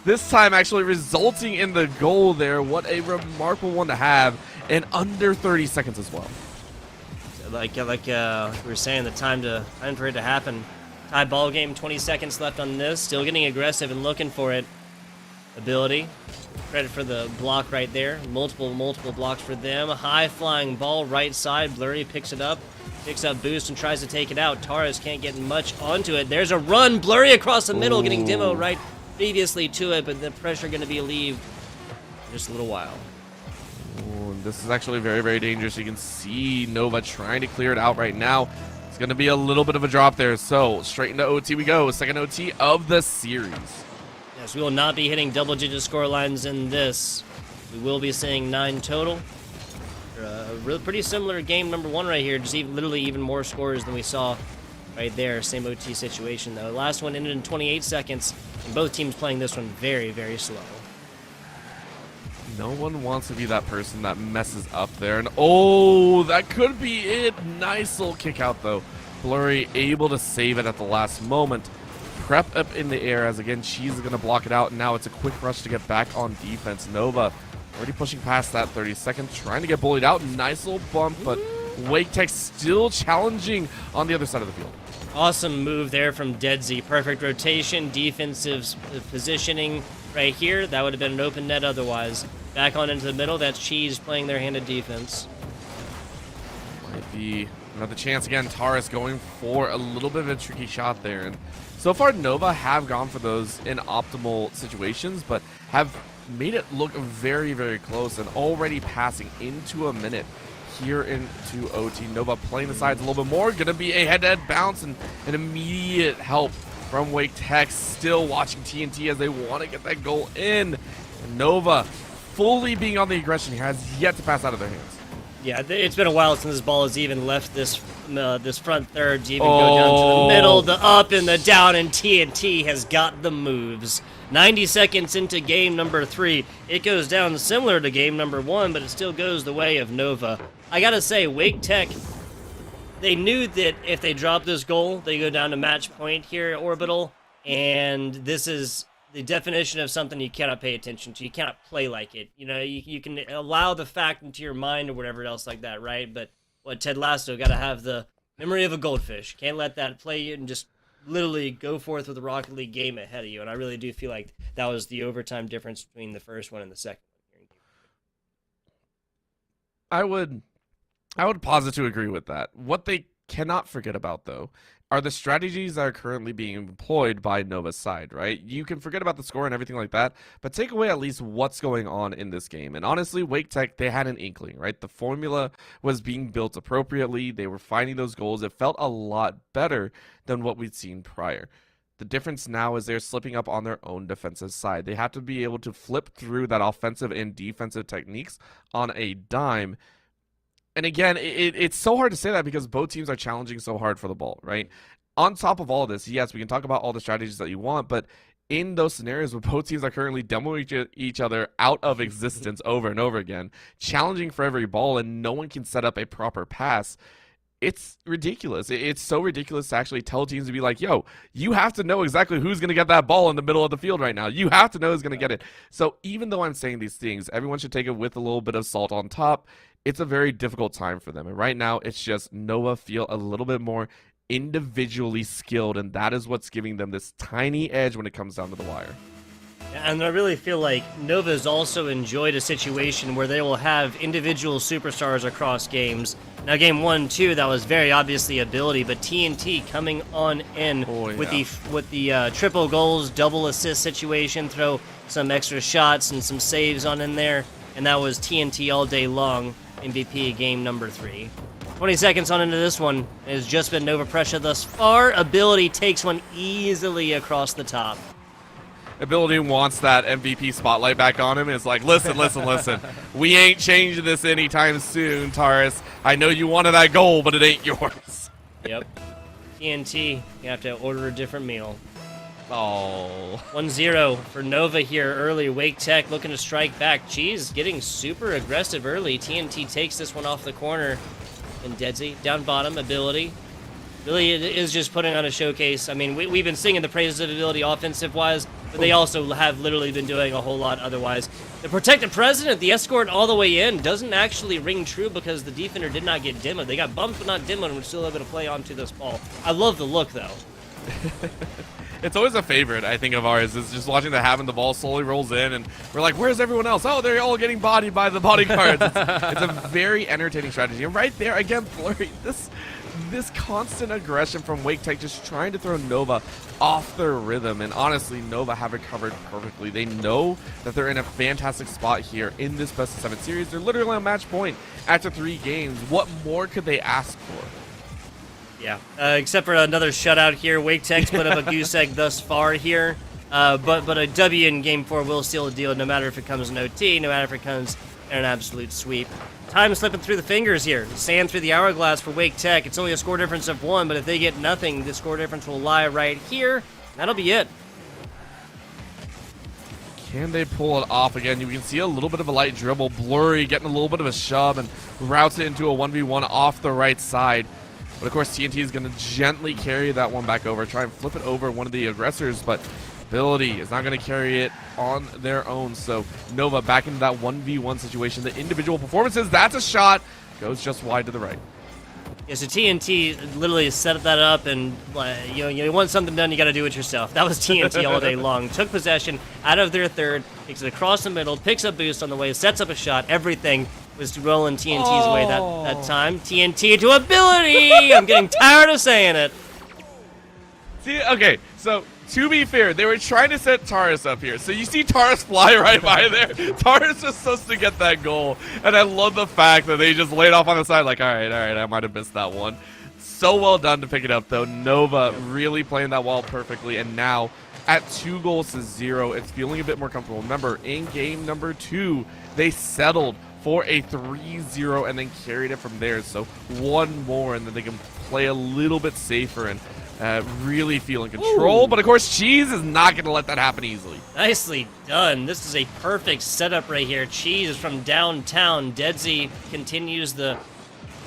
This time actually resulting in the goal there. What a remarkable one to have in under 30 seconds as well. Like we were saying, the time for it to happen. Tie ball game, 20 seconds left on this. Still getting aggressive and looking for it. Ability. Credit for the block right there. Multiple blocks for them. High flying ball right side. Blurry picks it up. Picks up boost and tries to take it out. Taurus can't get much onto it. There's a run. Blurry across the middle, getting Demo right previously to it, but the pressure going to be relieved in just a little while. Ooh, this is actually very, very dangerous. You can see Nova trying to clear it out right now. It's going to be a little bit of a drop there. So straight into OT we go. Second OT of the series. Yes, we will not be hitting double-digit score lines in this. We will be seeing 9 total. Pretty similar to game number 1 right here. Just literally even more scores than we saw right there. Same OT situation, though. Last one ended in 28 seconds, and both teams playing this one very, very slow. No one wants to be that person that messes up there. And oh, that could be it. Nice little kick out, though. Blurry able to save it at the last moment. Prep up in the air as, again, Cheese is going to block it out. And now it's a quick rush to get back on defense. Nova already pushing past that 30 seconds, trying to get bullied out. Nice little bump, but Wake Tech still challenging on the other side of the field. Awesome move there from Deadsy. Perfect rotation, defensive positioning right here. That would have been an open net otherwise. Back on into the middle. That's Cheese playing their hand of defense. Might be another chance again. Taurus going for a little bit of a tricky shot there. And so far, Nova have gone for those in optimal situations, but have made it look very, very close and already passing into a minute here into OT. Nova playing the sides a little bit more. Going to be a head-to-head bounce and an immediate help from Wake Tech. Still watching TNT as they want to get that goal in. And Nova fully being on the aggression here, has yet to pass out of their hands. Yeah, it's been a while since this ball has even left this front third to even go down to the middle, the up and the down, and TNT has got the moves. 90 seconds into game number 3. It goes down similar to game number 1, but it still goes the way of Nova. I gotta say, Wake Tech, they knew that if they drop this goal, they go down to match point here at Orbital, and this is the definition of something you cannot pay attention to. You cannot play like it. You know, you can allow the fact into your mind or whatever else like that, right? But But Ted Lasso got to have the memory of a goldfish. Can't let that play you and just literally go forth with a Rocket League game ahead of you. And I really do feel like that was the overtime difference between the first one and the second one. I would posit to agree with that. What they cannot forget about, though, are the strategies that are currently being employed by Nova's side, right? You can forget about the score and everything like that, but take away at least what's going on in this game. And honestly, Wake Tech, they had an inkling, right? The formula was being built appropriately. They were finding those goals. It felt a lot better than what we'd seen prior. The difference now is they're slipping up on their own defensive side. They have to be able to flip through that offensive and defensive techniques on a dime. And again, it's so hard to say that because both teams are challenging so hard for the ball, right? On top of all this, yes, we can talk about all the strategies that you want, but in those scenarios where both teams are currently demoing each other out of existence over and over again, challenging for every ball, and no one can set up a proper pass, it's ridiculous. It's so ridiculous to actually tell teams to be like, yo, you have to know exactly who's going to get that ball in the middle of the field right now. You have to know who's going to get it. So even though I'm saying these things, everyone should take it with a little bit of salt on top. It's a very difficult time for them. And right now, it's just Nova feel a little bit more individually skilled, and that is what's giving them this tiny edge when it comes down to the wire. And I really feel like Nova's also enjoyed a situation where they will have individual superstars across games. Now, game 1-2, that was very obviously ability, but TNT coming on in with the triple goals, double assist situation, throw some extra shots and some saves on in there, and that was TNT all day long. MVP game number 3. 20 seconds on into this one. It has just been Nova pressure thus far. Ability takes one easily across the top. Ability wants that MVP spotlight back on him. It's like, listen. We ain't changing this anytime soon, Taurus. I know you wanted that goal, but it ain't yours. Yep. TNT, you have to order a different meal. Oh. 1-0 for Nova here early. Wake Tech looking to strike back. Cheese getting super aggressive early. TNT takes this one off the corner. And Deadsy, down bottom, ability. Really is just putting on a showcase. I mean, we've been singing the praises of ability offensive-wise, but they also have literally been doing a whole lot otherwise. The protected president, the escort all the way in, doesn't actually ring true because the defender did not get demoed. They got bumped but not demoed and we're still able to play onto this ball. I love the look, though. It's always a favorite, I think, of ours, is just watching the Haven. The ball slowly rolls in, and we're like, where's everyone else? Oh, they're all getting bodied by the bodyguards. It's a very entertaining strategy. And right there, again, Blurry, this constant aggression from Wake Tech, just trying to throw Nova off their rhythm. And honestly, Nova have it covered perfectly. They know that they're in a fantastic spot here in this best-of-7 series. They're literally on match point after 3 games. What more could they ask for? Yeah, except for another shutout here. Wake Tech's put up a goose egg thus far here. But a W in Game 4 will seal the deal, no matter if it comes in OT, no matter if it comes in an absolute sweep. Time slipping through the fingers here. Sand through the hourglass for Wake Tech. It's only a score difference of 1, but if they get nothing, the score difference will lie right here. That'll be it. Can they pull it off again? You can see a little bit of a light dribble. Blurry getting a little bit of a shove and routes it into a 1v1 off the right side. But of course, TNT is going to gently carry that one back over, try and flip it over one of the aggressors, but Ability is not going to carry it on their own. So Nova back into that 1v1 situation. The individual performances, that's a shot, goes just wide to the right. Yeah, so TNT literally set that up, and you want something done, you got to do it yourself. That was TNT all day long. Took possession out of their third, takes it across the middle, picks up boost on the way, sets up a shot. Everything was rolling TNT's way that time. TNT to Ability! I'm getting tired of saying it. See, okay, so to be fair, they were trying to set Taurus up here. So you see Taurus fly right by there. Taurus was supposed to get that goal. And I love the fact that they just laid off on the side like, all right, I might have missed that one. So well done to pick it up, though. Nova really playing that wall perfectly. And now at 2-0, it's feeling a bit more comfortable. Remember, in game number 2, they settled for a 3-0 and then carried it from there. So one more, and then they can play a little bit safer and really feel in control. Ooh. But of course, Cheese is not going to let that happen easily. Nicely done. This is a perfect setup right here. Cheese from downtown. Deadsy continues the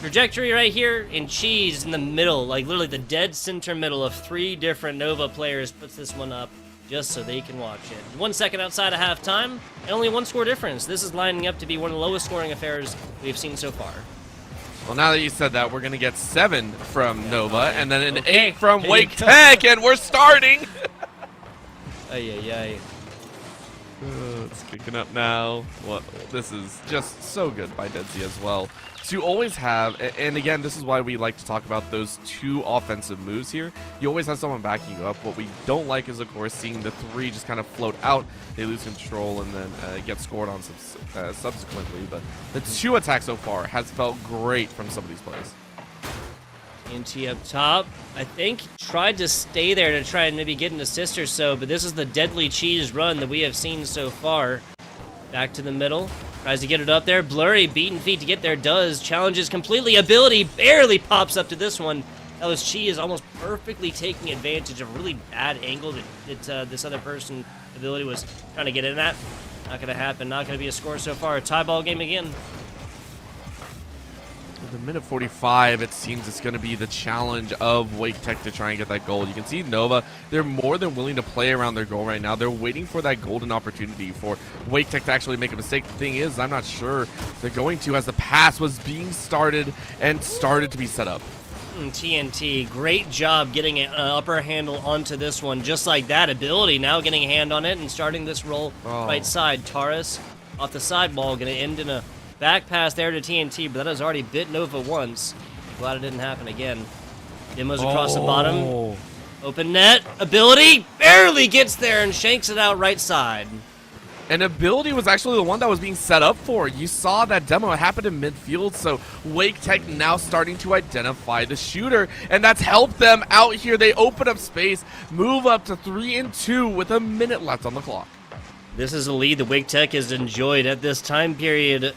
trajectory right here, and Cheese in the middle, like literally the dead center middle of 3 different Nova players, puts this one up just so they can watch it. 1 second outside of halftime, and only 1 score difference. This is lining up to be one of the lowest scoring affairs we've seen so far. Well, now that you said that, we're going to get 7 from Nova, and then an 8 from Wake Tech, and we're starting! Ay. It's kicking up now. This is just so good by Deadsy as well. To always have, and again, this is why we like to talk about those 2 offensive moves here. You always have someone backing you up. What we don't like is, of course, seeing the 3 just kind of float out. They lose control and then get scored on subsequently. But the 2 attacks so far has felt great from some of these plays. TNT up top, I think, tried to stay there to try and maybe get an assist or so, but this is the deadly cheese run that we have seen so far. Back to the middle, tries to get it up there. Blurry, beaten feet to get there, does. Challenges completely. Ability barely pops up to this one. That was Cheese almost perfectly taking advantage of a really bad angle that this other person, Ability, was trying to get in at. Not going to happen. Not going to be a score so far. A tie ball game again. With a minute 45, it seems it's going to be the challenge of Wake Tech to try and get that goal. You can see Nova, they're more than willing to play around their goal right now. They're waiting for that golden opportunity for Wake Tech to actually make a mistake. The thing is, I'm not sure they're going to, as the pass was being started and started to be set up. TNT, great job getting an upper handle onto this one. Just like that, Ability now getting a hand on it and starting this roll right side. Taurus off the side ball, going to end in a back pass there to TNT, but that has already bit Nova once. Glad it didn't happen again. Demos across the bottom. Open net. Ability barely gets there and shanks it out right side. And Ability was actually the one that was being set up for. You saw that demo. It happened in midfield, so Wake Tech now starting to identify the shooter, and that's helped them out here. They open up space, move up to 3-2 with a minute left on the clock. This is a lead that Wake Tech has enjoyed at this time period.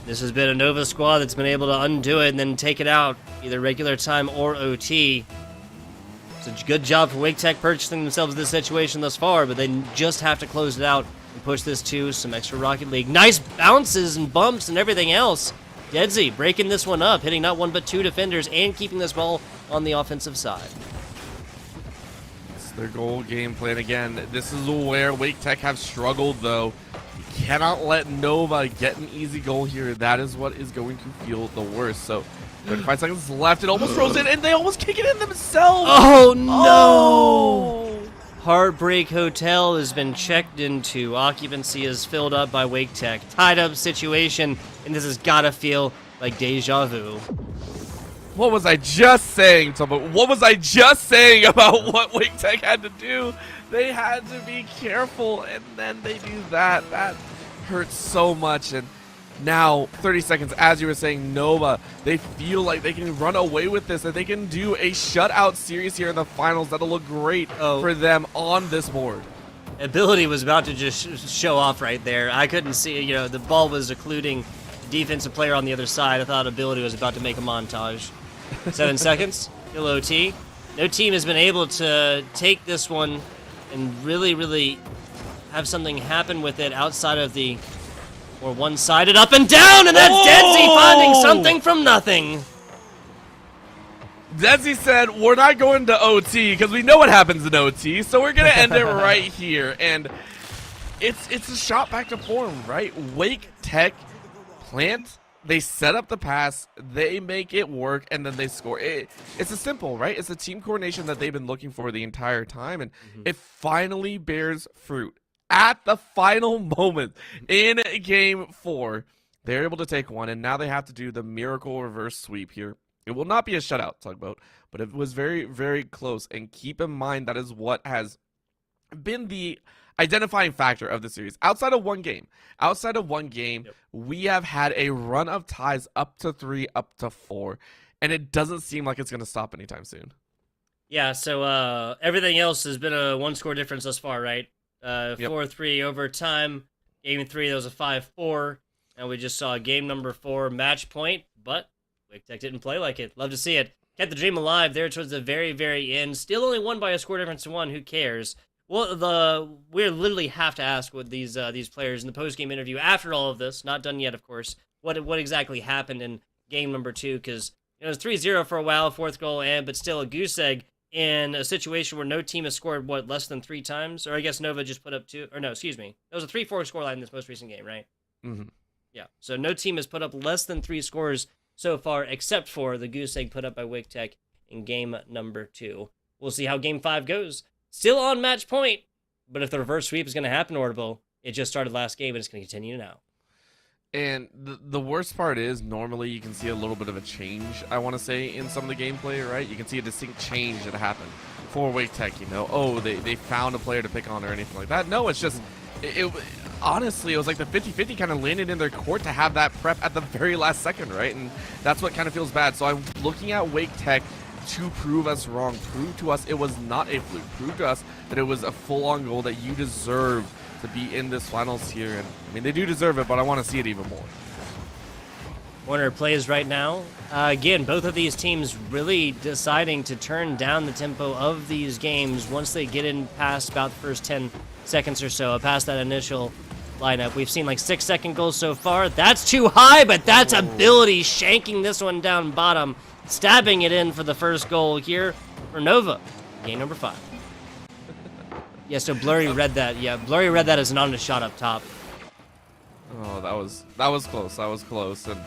This has been a Nova squad that's been able to undo it and then take it out, either regular time or OT. It's a good job for Wake Tech purchasing themselves this situation thus far, but they just have to close it out and push this to some extra Rocket League. Nice bounces and bumps and everything else. Deadsy breaking this one up, hitting not 1 but 2 defenders and keeping this ball on the offensive side. It's their goal game plan again. This is where Wake Tech have struggled, though. You cannot let Nova get an easy goal here. That is what is going to feel the worst. So 35 seconds left. It almost throws in, and they almost kick it in themselves. Oh, no! Heartbreak Hotel has been checked into. Occupancy is filled up by Wake Tech. Tied up situation, and this has got to feel like deja vu. What was I just saying, Tom? What was I just saying about what Wake Tech had to do? They had to be careful, and then they do that. That hurts so much. And now, 30 seconds, as you were saying, Nova, they feel like they can run away with this, and they can do a shutout series here in the finals that'll look great for them on this board. Ability was about to just show off right there. I couldn't see, you know, the ball was occluding the defensive player on the other side. I thought Ability was about to make a montage. 7 seconds, still OT. No team has been able to take this one and really have something happen with it outside of the more one-sided up and down, and that's Deadsy finding something from nothing. Deadsy said, we're not going to OT because we know what happens in OT, so we're going to end it right here. And it's a shot back to form, right? Wake Tech plant. They set up the pass, they make it work, and then they score. It's a simple, right? It's a team coordination that they've been looking for the entire time, and it finally bears fruit. At the final moment in Game 4, they're able to take one, and now they have to do the miracle reverse sweep here. It will not be a shutout, Tugboat, but it was very, very close, and keep in mind that is what has been the identifying factor of the series. Outside of one game, we have had a run of ties up to 3, up to 4, and it doesn't seem like it's going to stop anytime soon. Yeah, so everything else has been a 1-score difference thus far, right? 4-3 overtime. Game 3, that was a 5-4, and we just saw game number 4 match point, but Wake Tech didn't play like it. Love to see it. Kept the dream alive there towards the very, very end. Still only won by a score difference of 1. Who cares? Well, we literally have to ask what these players in the post-game interview after all of this, not done yet, of course, what exactly happened in game number 2, because it was 3-0 for a while, 4th goal, but still a goose egg in a situation where no team has scored, less than 3 times? Or I guess Nova just put up 2, or no, excuse me. It was a 3-4 scoreline in this most recent game, right? Mm-hmm. Yeah, so no team has put up less than 3 scores so far, except for the goose egg put up by Wake Tech in game number 2. We'll see how game 5 goes. Still on match point, but if the reverse sweep is going to happen, Orbital, it just started last game and it's going to continue now. And the worst part is, normally you can see a little bit of a change, I want to say, in some of the gameplay, right? You can see a distinct change that happened for Wake Tech, you know? Oh, they found a player to pick on or anything like that. No, it's just, honestly, it was like the 50-50 kind of landed in their court to have that prep at the very last second, right? And that's what kind of feels bad. So I'm looking at Wake Tech to prove us wrong, prove to us it was not a fluke, prove to us that it was a full-on goal, that you deserve to be in this finals here. And I mean, they do deserve it, but I want to see it even more. Warner plays right now. Again, both of these teams really deciding to turn down the tempo of these games once they get in past about the first 10 seconds or so, past that initial lineup. We've seen like 6-second goals so far. That's too high, but that's ability shanking this one down bottom, stabbing it in for the first goal here for Nova. Game number 5. Yeah, so Blurry read that. Yeah, Blurry read that as an honest shot up top. Oh, that was close. That was close. And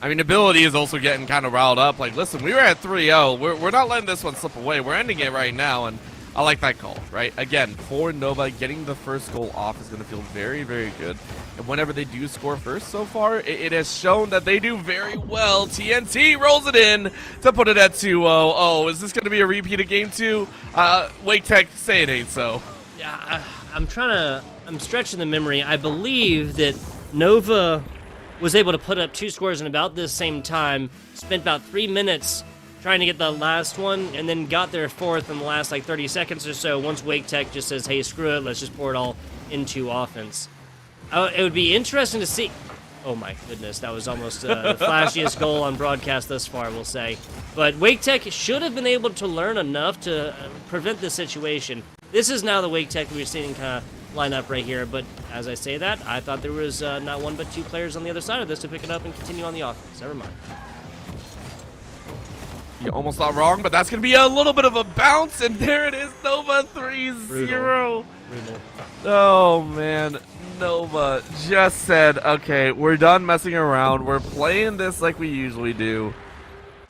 I mean, ability is also getting kind of riled up. Like, listen, we were at 3-0. We're not letting this one slip away. We're ending it right now, and I like that call, right? Again, for Nova, getting the first goal off is going to feel very, very good. And whenever they do score first so far, it has shown that they do very well. TNT rolls it in to put it at 2-0. Oh, is this going to be a repeat of game 2? Wake Tech, say it ain't so. Yeah, I'm stretching the memory. I believe that Nova was able to put up 2 scores in about this same time, spent about 3 minutes trying to get the last one, and then got their 4th in the last like 30 seconds or so once Wake Tech just says, hey, screw it, let's just pour it all into offense. It would be interesting to see. Oh my goodness, that was almost the flashiest goal on broadcast thus far, we'll say. But Wake Tech should have been able to learn enough to prevent this situation. This is now the Wake Tech we're seeing kind of line up right here, but as I say that, I thought there was not 1 but 2 players on the other side of this to pick it up and continue on the offense. Never mind. You almost thought wrong, but that's going to be a little bit of a bounce, and there it is, Nova 3-0. Oh, man. Nova just said, okay, we're done messing around. We're playing this like we usually do.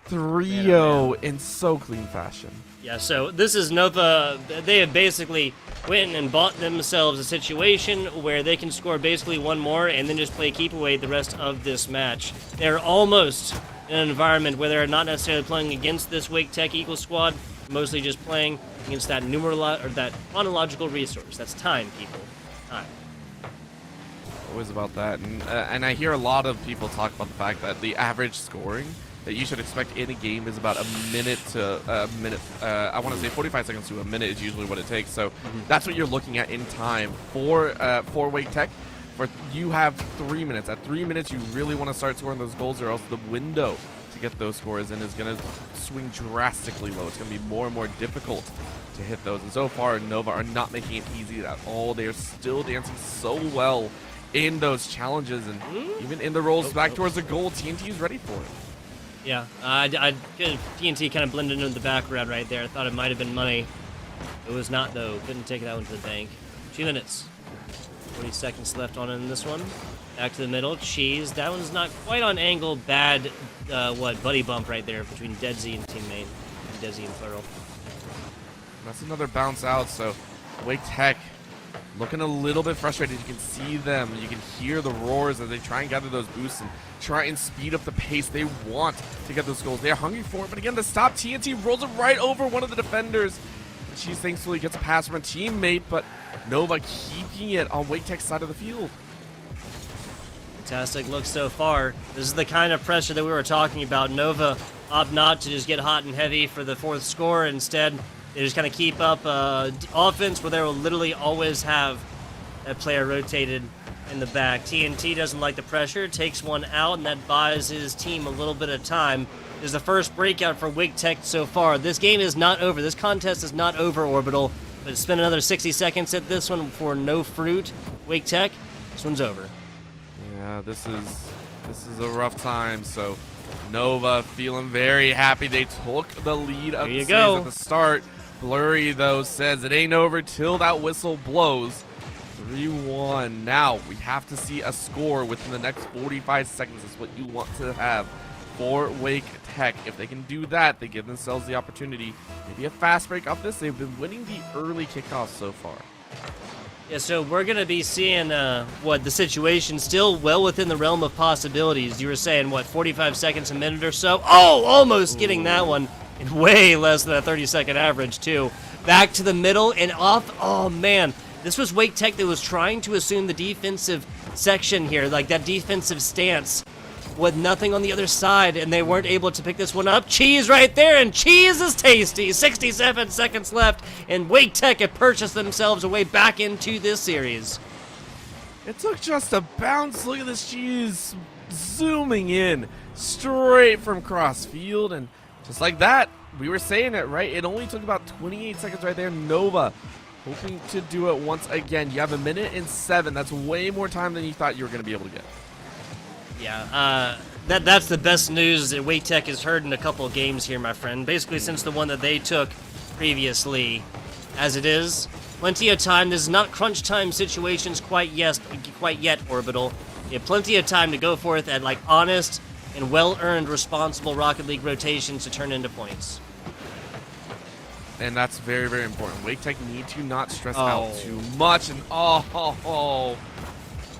3-0 in so clean fashion. Yeah, so this is Nova. They have basically went and bought themselves a situation where they can score basically 1 more and then just play keep away the rest of this match. They're almost in an environment where they're not necessarily playing against this Wake Tech Eagle squad, mostly just playing against that that chronological resource. That's time, people. Time. Always about that, and I hear a lot of people talk about the fact that the average scoring that you should expect in a game is about a minute to a minute. I want to say 45 seconds to a minute is usually what it takes. So that's what you're looking at in time for Wake Tech. For you have 3 minutes. At 3 minutes, you really want to start scoring those goals, or else the window to get those scores in is going to swing drastically low. It's going to be more and more difficult to hit those. And so far, Nova are not making it easy at all. They are still dancing so well in those challenges, and even in the rolls back towards the goal, TNT is ready for it. Yeah, TNT kind of blended into the background right there. I thought it might have been money. It was not, though. Couldn't take that one to the bank. 2 minutes. 40 seconds left on in this one. Back to the middle. Cheese. That one's not quite on angle. Bad, buddy bump right there between Deadzy and teammate. Deadzy and plural. That's another bounce out, so Wake Tech looking a little bit frustrated. You can see them. You can hear the roars as they try and gather those boosts and try and speed up the pace. They want to get those goals. They are hungry for it, but again, the stop, TNT rolls it right over one of the defenders. Cheese thankfully gets a pass from a teammate, but Nova keeping it on Wake Tech's side of the field. Fantastic look so far. This is the kind of pressure that we were talking about. Nova opt not to just get hot and heavy for the 4th score. Instead, they just kind of keep up offense where they will literally always have that player rotated in the back. TNT doesn't like the pressure, takes one out, and that buys his team a little bit of time. This is the first breakout for Wake Tech so far. This game is not over. This contest is not over, Orbital. But spend another 60 seconds at this one for no fruit. Wake Tech, this one's over. Yeah, this is a rough time. So Nova feeling very happy. They took the lead of the series at the start. Blurry, though, says it ain't over till that whistle blows. 3-1. Now we have to see a score within the next 45 seconds. Is what you want to have for Wake Tech. If they can do that, they give themselves the opportunity. Maybe a fast break off this. They've been winning the early kickoffs so far. Yeah, so we're going to be seeing the situation still well within the realm of possibilities. You were saying, 45 seconds a minute or so? Oh, almost getting that one in way less than a 30-second average, too. Back to the middle and off. Oh, man. This was Wake Tech that was trying to assume the defensive section here, like that defensive stance with nothing on the other side, and they weren't able to pick this one up. Cheese right there, and cheese is tasty. 67 seconds left, and Wake Tech have purchased themselves a way back into this series. It took just a bounce. Look at this cheese zooming in straight from cross field, and just like that, we were saying it, right? It only took about 28 seconds right there. Nova hoping to do it once again. You have 1 minute and 7. That's way more time than you thought you were going to be able to get. Yeah, that's the best news that Wake Tech has heard in a couple of games here, my friend. Basically, since the one that they took previously. As it is, plenty of time. This is not crunch time situations quite yet, Orbital. You have plenty of time to go forth at like honest and well-earned, responsible Rocket League rotations to turn into points. And that's very, very important. Wake Tech need to not stress out too much. And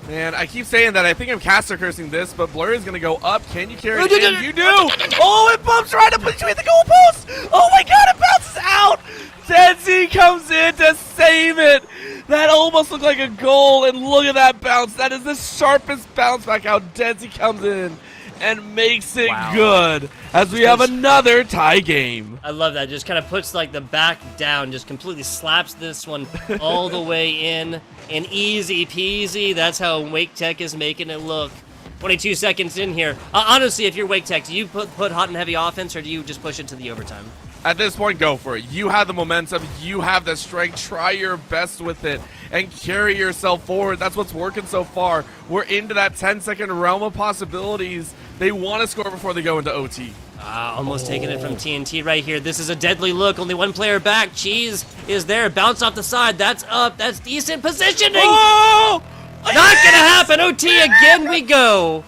man, I keep saying that. I think I'm caster cursing this, but Blur is going to go up. Can you carry it in? You do. Oh, it bumps right up between the goalposts. Oh my God, it bounces out. Denzi comes in to save it. That almost looked like a goal, and look at that bounce. That is the sharpest bounce back out. Denzi comes in and makes it good as we have another tie game. I love that. Just kind of puts like the back down, just completely slaps this one all the way in, and easy peasy. That's how Wake Tech is making it look. 22 seconds in here. Honestly, if you're Wake Tech, do you put hot and heavy offense, or do you just push it to the overtime? At this point, go for it. You have the momentum. You have the strength. Try your best with it and carry yourself forward. That's what's working so far. We're into that 10-second realm of possibilities. They want to score before they go into OT. Almost taking it from TNT right here. This is a deadly look. Only one player back. Cheese is there. Bounce off the side. That's up. That's decent positioning. Oh! Not gonna happen. OT again we go.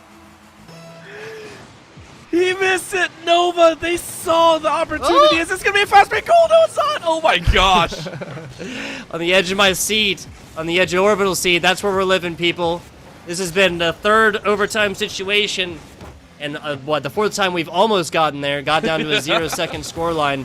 He missed it. Nova, they saw the opportunity. Is this going to be a fast break goal? No, it's not. Oh, my gosh. On the edge of my seat, on the edge of Orbital seat, that's where we're living, people. This has been the third overtime situation, and the fourth time we've almost gotten there. Got down to a 0-second scoreline.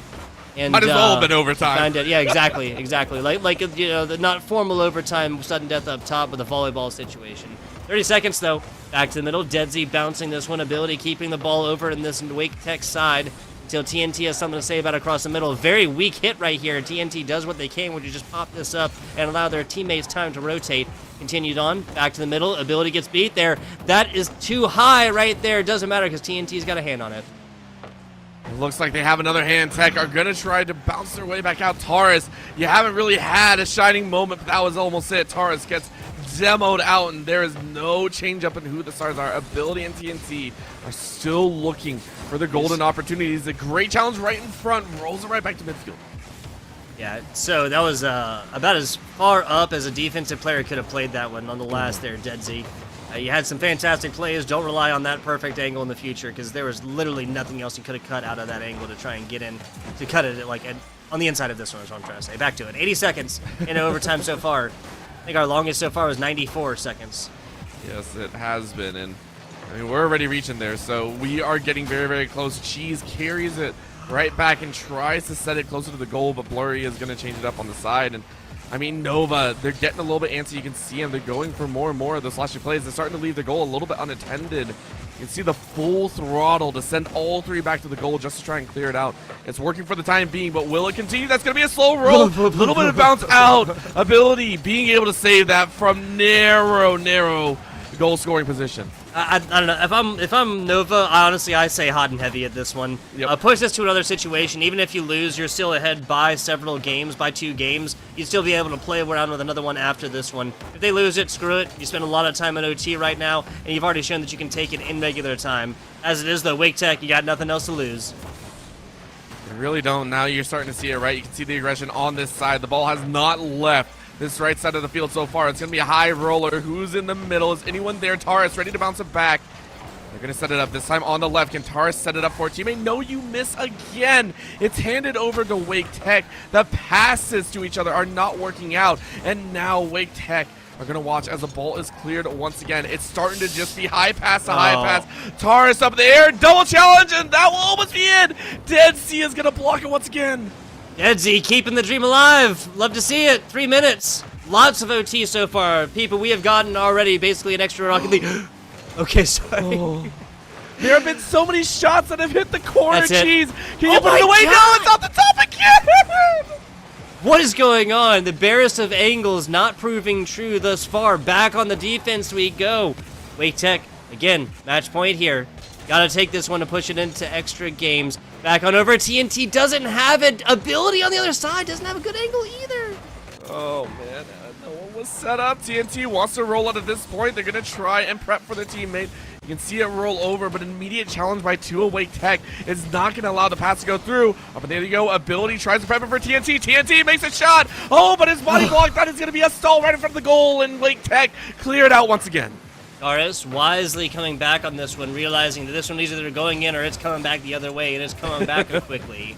And might as well have been overtime. Yeah, exactly. Like the not formal overtime, sudden death up top with a volleyball situation. 30 seconds, though. Back to the middle. Deadsy bouncing this one. Ability keeping the ball over in this Wake Tech side until TNT has something to say about it across the middle. Very weak hit right here. TNT does what they can, which is just pop this up and allow their teammates time to rotate. Continued on. Back to the middle. Ability gets beat there. That is too high right there. Doesn't matter because TNT's got a hand on it. It looks like they have another hand. Tech are going to try to bounce their way back out. Taurus, you haven't really had a shining moment, but that was almost it. Taurus gets demoed out, and there is no change up in who the stars are. Ability and TNT are still looking for the golden opportunities. A great challenge right in front, rolls it right back to midfield. Yeah, so that was about as far up as a defensive player could have played that one on the last there, Deadsy. You had some fantastic plays. Don't rely on that perfect angle in the future because there was literally nothing else you could have cut out of that angle to try and get in to cut it on the inside of this one is what I'm trying to say. Back to it. 80 seconds in overtime so far. I think our longest so far was 94 seconds. Yes, it has been, and I mean we're already reaching there, so we are getting very, very close. Cheese carries it right back and tries to set it closer to the goal, but Blurry is going to change it up on the side. And I mean, Nova, they're getting a little bit antsy. You can see them. They're going for more and more of the slashy plays. They're starting to leave the goal a little bit unattended. You can see the full throttle to send all three back to the goal just to try and clear it out. It's working for the time being, but will it continue? That's going to be a slow roll. A little bit of bounce out. Ability being able to save that from narrow goal scoring position. I don't know. If I'm Nova, I say hot and heavy at this one. Yep. Push this to another situation. Even if you lose, you're still ahead by several games, by 2 games. You'd still be able to play around with another one after this one. If they lose it, screw it. You spend a lot of time in OT right now, and you've already shown that you can take it in regular time. As it is, though, Wake Tech, you got nothing else to lose. You really don't. Now you're starting to see it, right? You can see the aggression on this side. The ball has not left this right side of the field so far. It's going to be a high roller. Who's in the middle? Is anyone there? Taurus ready to bounce it back. They're going to set it up this time on the left. Can Taurus set it up for a teammate? No, you miss again. It's handed over to Wake Tech. The passes to each other are not working out. And now Wake Tech are going to watch as the ball is cleared once again. It's starting to just be high pass to high pass. Taurus up in the air, double challenge, and that will almost be it. Dead Sea is going to block it once again. Dead Sea keeping the dream alive. Love to see it. 3 minutes. Lots of OT so far. People, we have gotten already basically an extra Rocket League. Okay, sorry. There have been so many shots that have hit the corner, Cheese. Can you put it away? God. No, it's off the top again. What is going on? The barest of angles not proving true thus far. Back on the defense we go. Wake Tech, again, match point here. Gotta take this one to push it into extra games. Back on over. TNT doesn't have an ability on the other side. Doesn't have a good angle either. Oh, man. No one was set up. TNT wants to roll out at this point. They're going to try and prep for their teammate. You can see it roll over, but an immediate challenge by 2 Wake Tech is not going to allow the pass to go through. Up and there you go. Ability tries to prep it for TNT. TNT makes a shot. Oh, but his body blocked. That is going to be a stall right in front of the goal, and Wake Tech cleared out once again. Taurus wisely coming back on this one, realizing that this one is either going in or it's coming back the other way, and it's coming back quickly.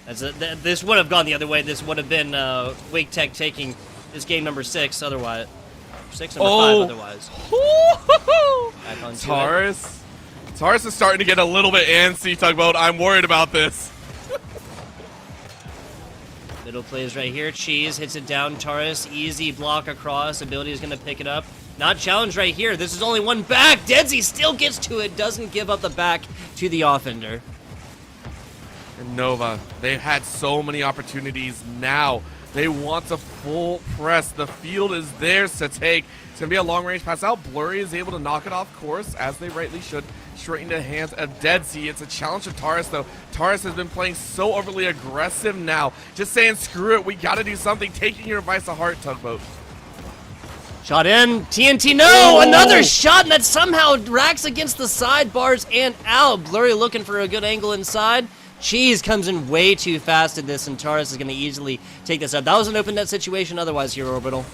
This would have gone the other way. This would have been Wake Tech taking this game number 6 otherwise. 6, number 5 otherwise. Back on Taurus. Taurus is starting to get a little bit antsy, Tugboat. I'm worried about this. Middle plays right here. Cheese hits it down. Taurus, easy block across. Ability is going to pick it up. Not challenged right here. This is only one back. Deadsy still gets to it. Doesn't give up the back to the offender. And Nova, they've had so many opportunities now. They want to full press. The field is theirs to take. It's going to be a long-range pass out. Blurry is able to knock it off course, as they rightly should, straight into the hands of Dead Sea. It's a challenge to Taurus, though. Taurus has been playing so overly aggressive now. Just saying, screw it. We got to do something. Taking your advice to heart, Tugboat. Shot in. TNT, no! Another shot, and that somehow racks against the sidebars and out. Blurry looking for a good angle inside. Cheese comes in way too fast at this, and Taurus is going to easily take this out. That was an open net situation otherwise here, Orbital.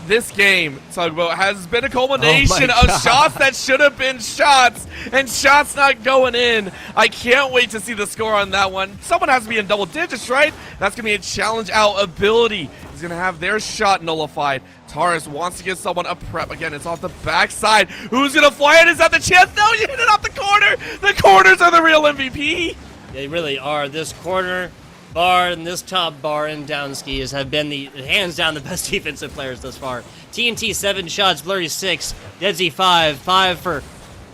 This game, Tugboat, has been a culmination of shots that should have been shots, and shots not going in. I can't wait to see the score on that one. Someone has to be in double digits, right? That's going to be a challenge out. Ability is going to have their shot nullified. Taurus wants to give someone a prep. Again, it's off the backside. Who's going to fly it? Is that the chance? No, you hit it off the corner. The corners are the real MVP. They really are. This corner bar and this top bar in Downskis have been the hands down the best defensive players thus far. TNT 7 shots, Blurry 6, Deadsy 5 for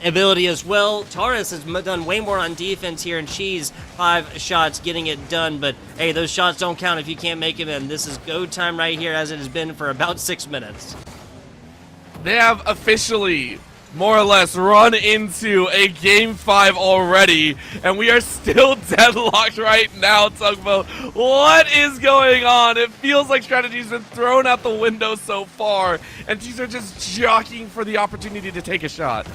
ability as well. Taurus has done way more on defense here, and Cheese 5 shots getting it done, but hey, those shots don't count if you can't make them in. This is go time right here, as it has been for about 6 minutes. They have officially more or less run into a Game 5 already, and we are still deadlocked right now, Tugboat. What is going on? It feels like strategy's been thrown out the window so far, and teams are just jockeying for the opportunity to take a shot.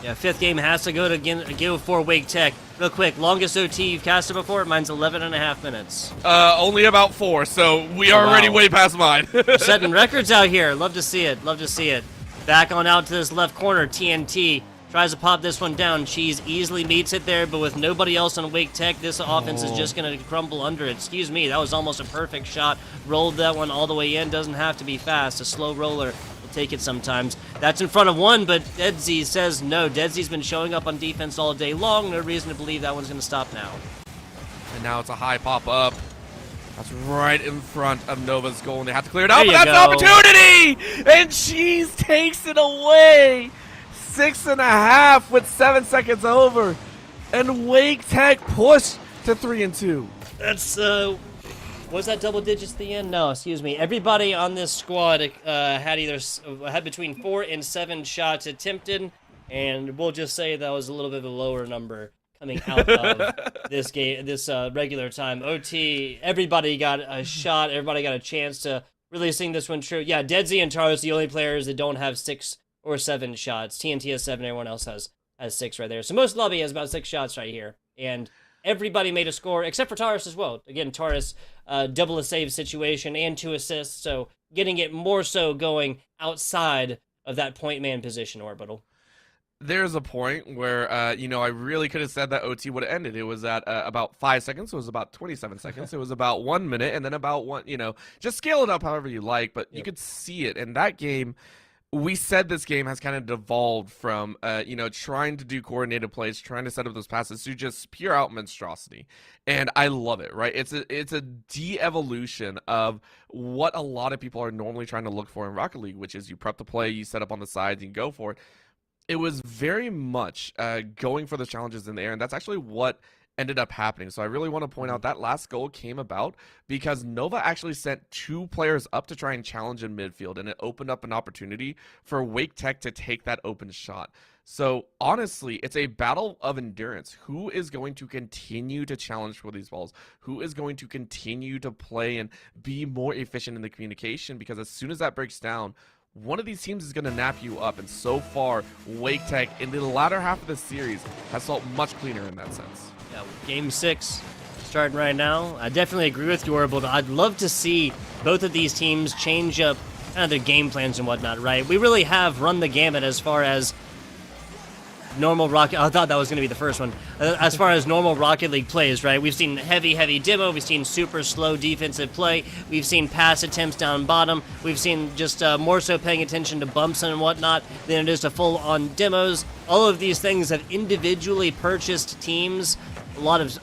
Yeah, 5th game has to go for Wake Tech. Real quick, longest OT you've casted before? Mine's 11.5 minutes. Only about 4, so we are already way past mine. Setting records out here. Love to see it. Love to see it. Back on out to this left corner. TNT tries to pop this one down. Cheese easily meets it there, but with nobody else on Wake Tech, this offense is just going to crumble under it. Excuse me, that was almost a perfect shot. Rolled that one all the way in. Doesn't have to be fast. A slow roller will take it sometimes. That's in front of one, but Deadsy says no. Deadsy's been showing up on defense all day long. No reason to believe that one's going to stop now. And now it's a high pop up. That's right in front of Nova's goal, and they have to clear it out, but that's an opportunity! And Cheese takes it away! 6.5 with 7 seconds over. And Wake Tech pushed to 3-2. That's, was that double digits at the end? No, excuse me. Everybody on this squad had between 4 and 7 shots attempted, and we'll just say that was a little bit of a lower number coming out of this game, this regular time. OT, everybody got a shot. Everybody got a chance to really sing this one true. Yeah, Deadsy and Taurus, the only players that don't have 6 or 7 shots. TNT has 7. Everyone else has 6 right there. So most lobby has about 6 shots right here. And everybody made a score, except for Taurus as well. Again, Taurus, double a save situation and 2 assists. So getting it more so going outside of that point man position, Orbital. there's a point where, you know, I really could have said that OT would have ended. It was at about 5 seconds. It was about 27 seconds. It was about 1 minute, and then about one, you know, just scale it up however you like. But you could see it. And that game, we said this game has kind of devolved from, you know, trying to do coordinated plays, trying to set up those passes to just pure out monstrosity. And I love it, right? It's a de-evolution of what a lot of people are normally trying to look for in Rocket League, which is you prep the play, you set up on the sides, you go for it. It was very much going for the challenges in the air, and that's actually what ended up happening. So I really want to point out that last goal came about because Nova actually sent 2 players up to try and challenge in midfield, and it opened up an opportunity for Wake Tech to take that open shot. So honestly, it's a battle of endurance. Who is going to continue to challenge for these balls? Who is going to continue to play and be more efficient in the communication? Because as soon as that breaks down, one of these teams is going to nap you up, and so far, Wake Tech in the latter half of the series has felt much cleaner in that sense. Yeah, Game 6 starting right now. I definitely agree with you, Orbital. I'd love to see both of these teams change up kind of their game plans and whatnot, right? We really have run the gamut as far as normal Rocket... I thought that was going to be the first one. As far as normal Rocket League plays, right? We've seen heavy demo. We've seen super slow defensive play. We've seen pass attempts down bottom. We've seen just more so paying attention to bumps and whatnot than it is to full-on demos. All of these things have individually purchased teams. A lot of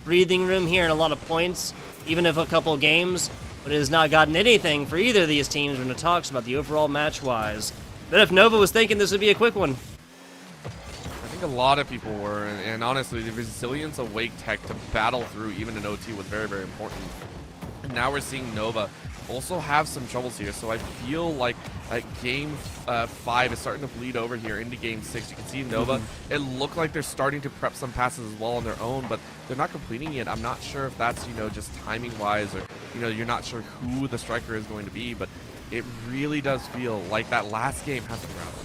breathing room here and a lot of points, even if a couple games, but it has not gotten anything for either of these teams when it talks about the overall match-wise. But if Nova was thinking this would be a quick one. I think a lot of people were, and honestly, the resilience of Wake Tech to battle through even an OT was very, very important. And now we're seeing Nova also have some troubles here, so I feel like Game 5 is starting to bleed over here into Game 6. You can see Nova, it looked like they're starting to prep some passes as well on their own, but they're not completing it. I'm not sure if that's, you know, just timing-wise, or, you know, you're not sure who the striker is going to be, but it really does feel like that last game has them rattled.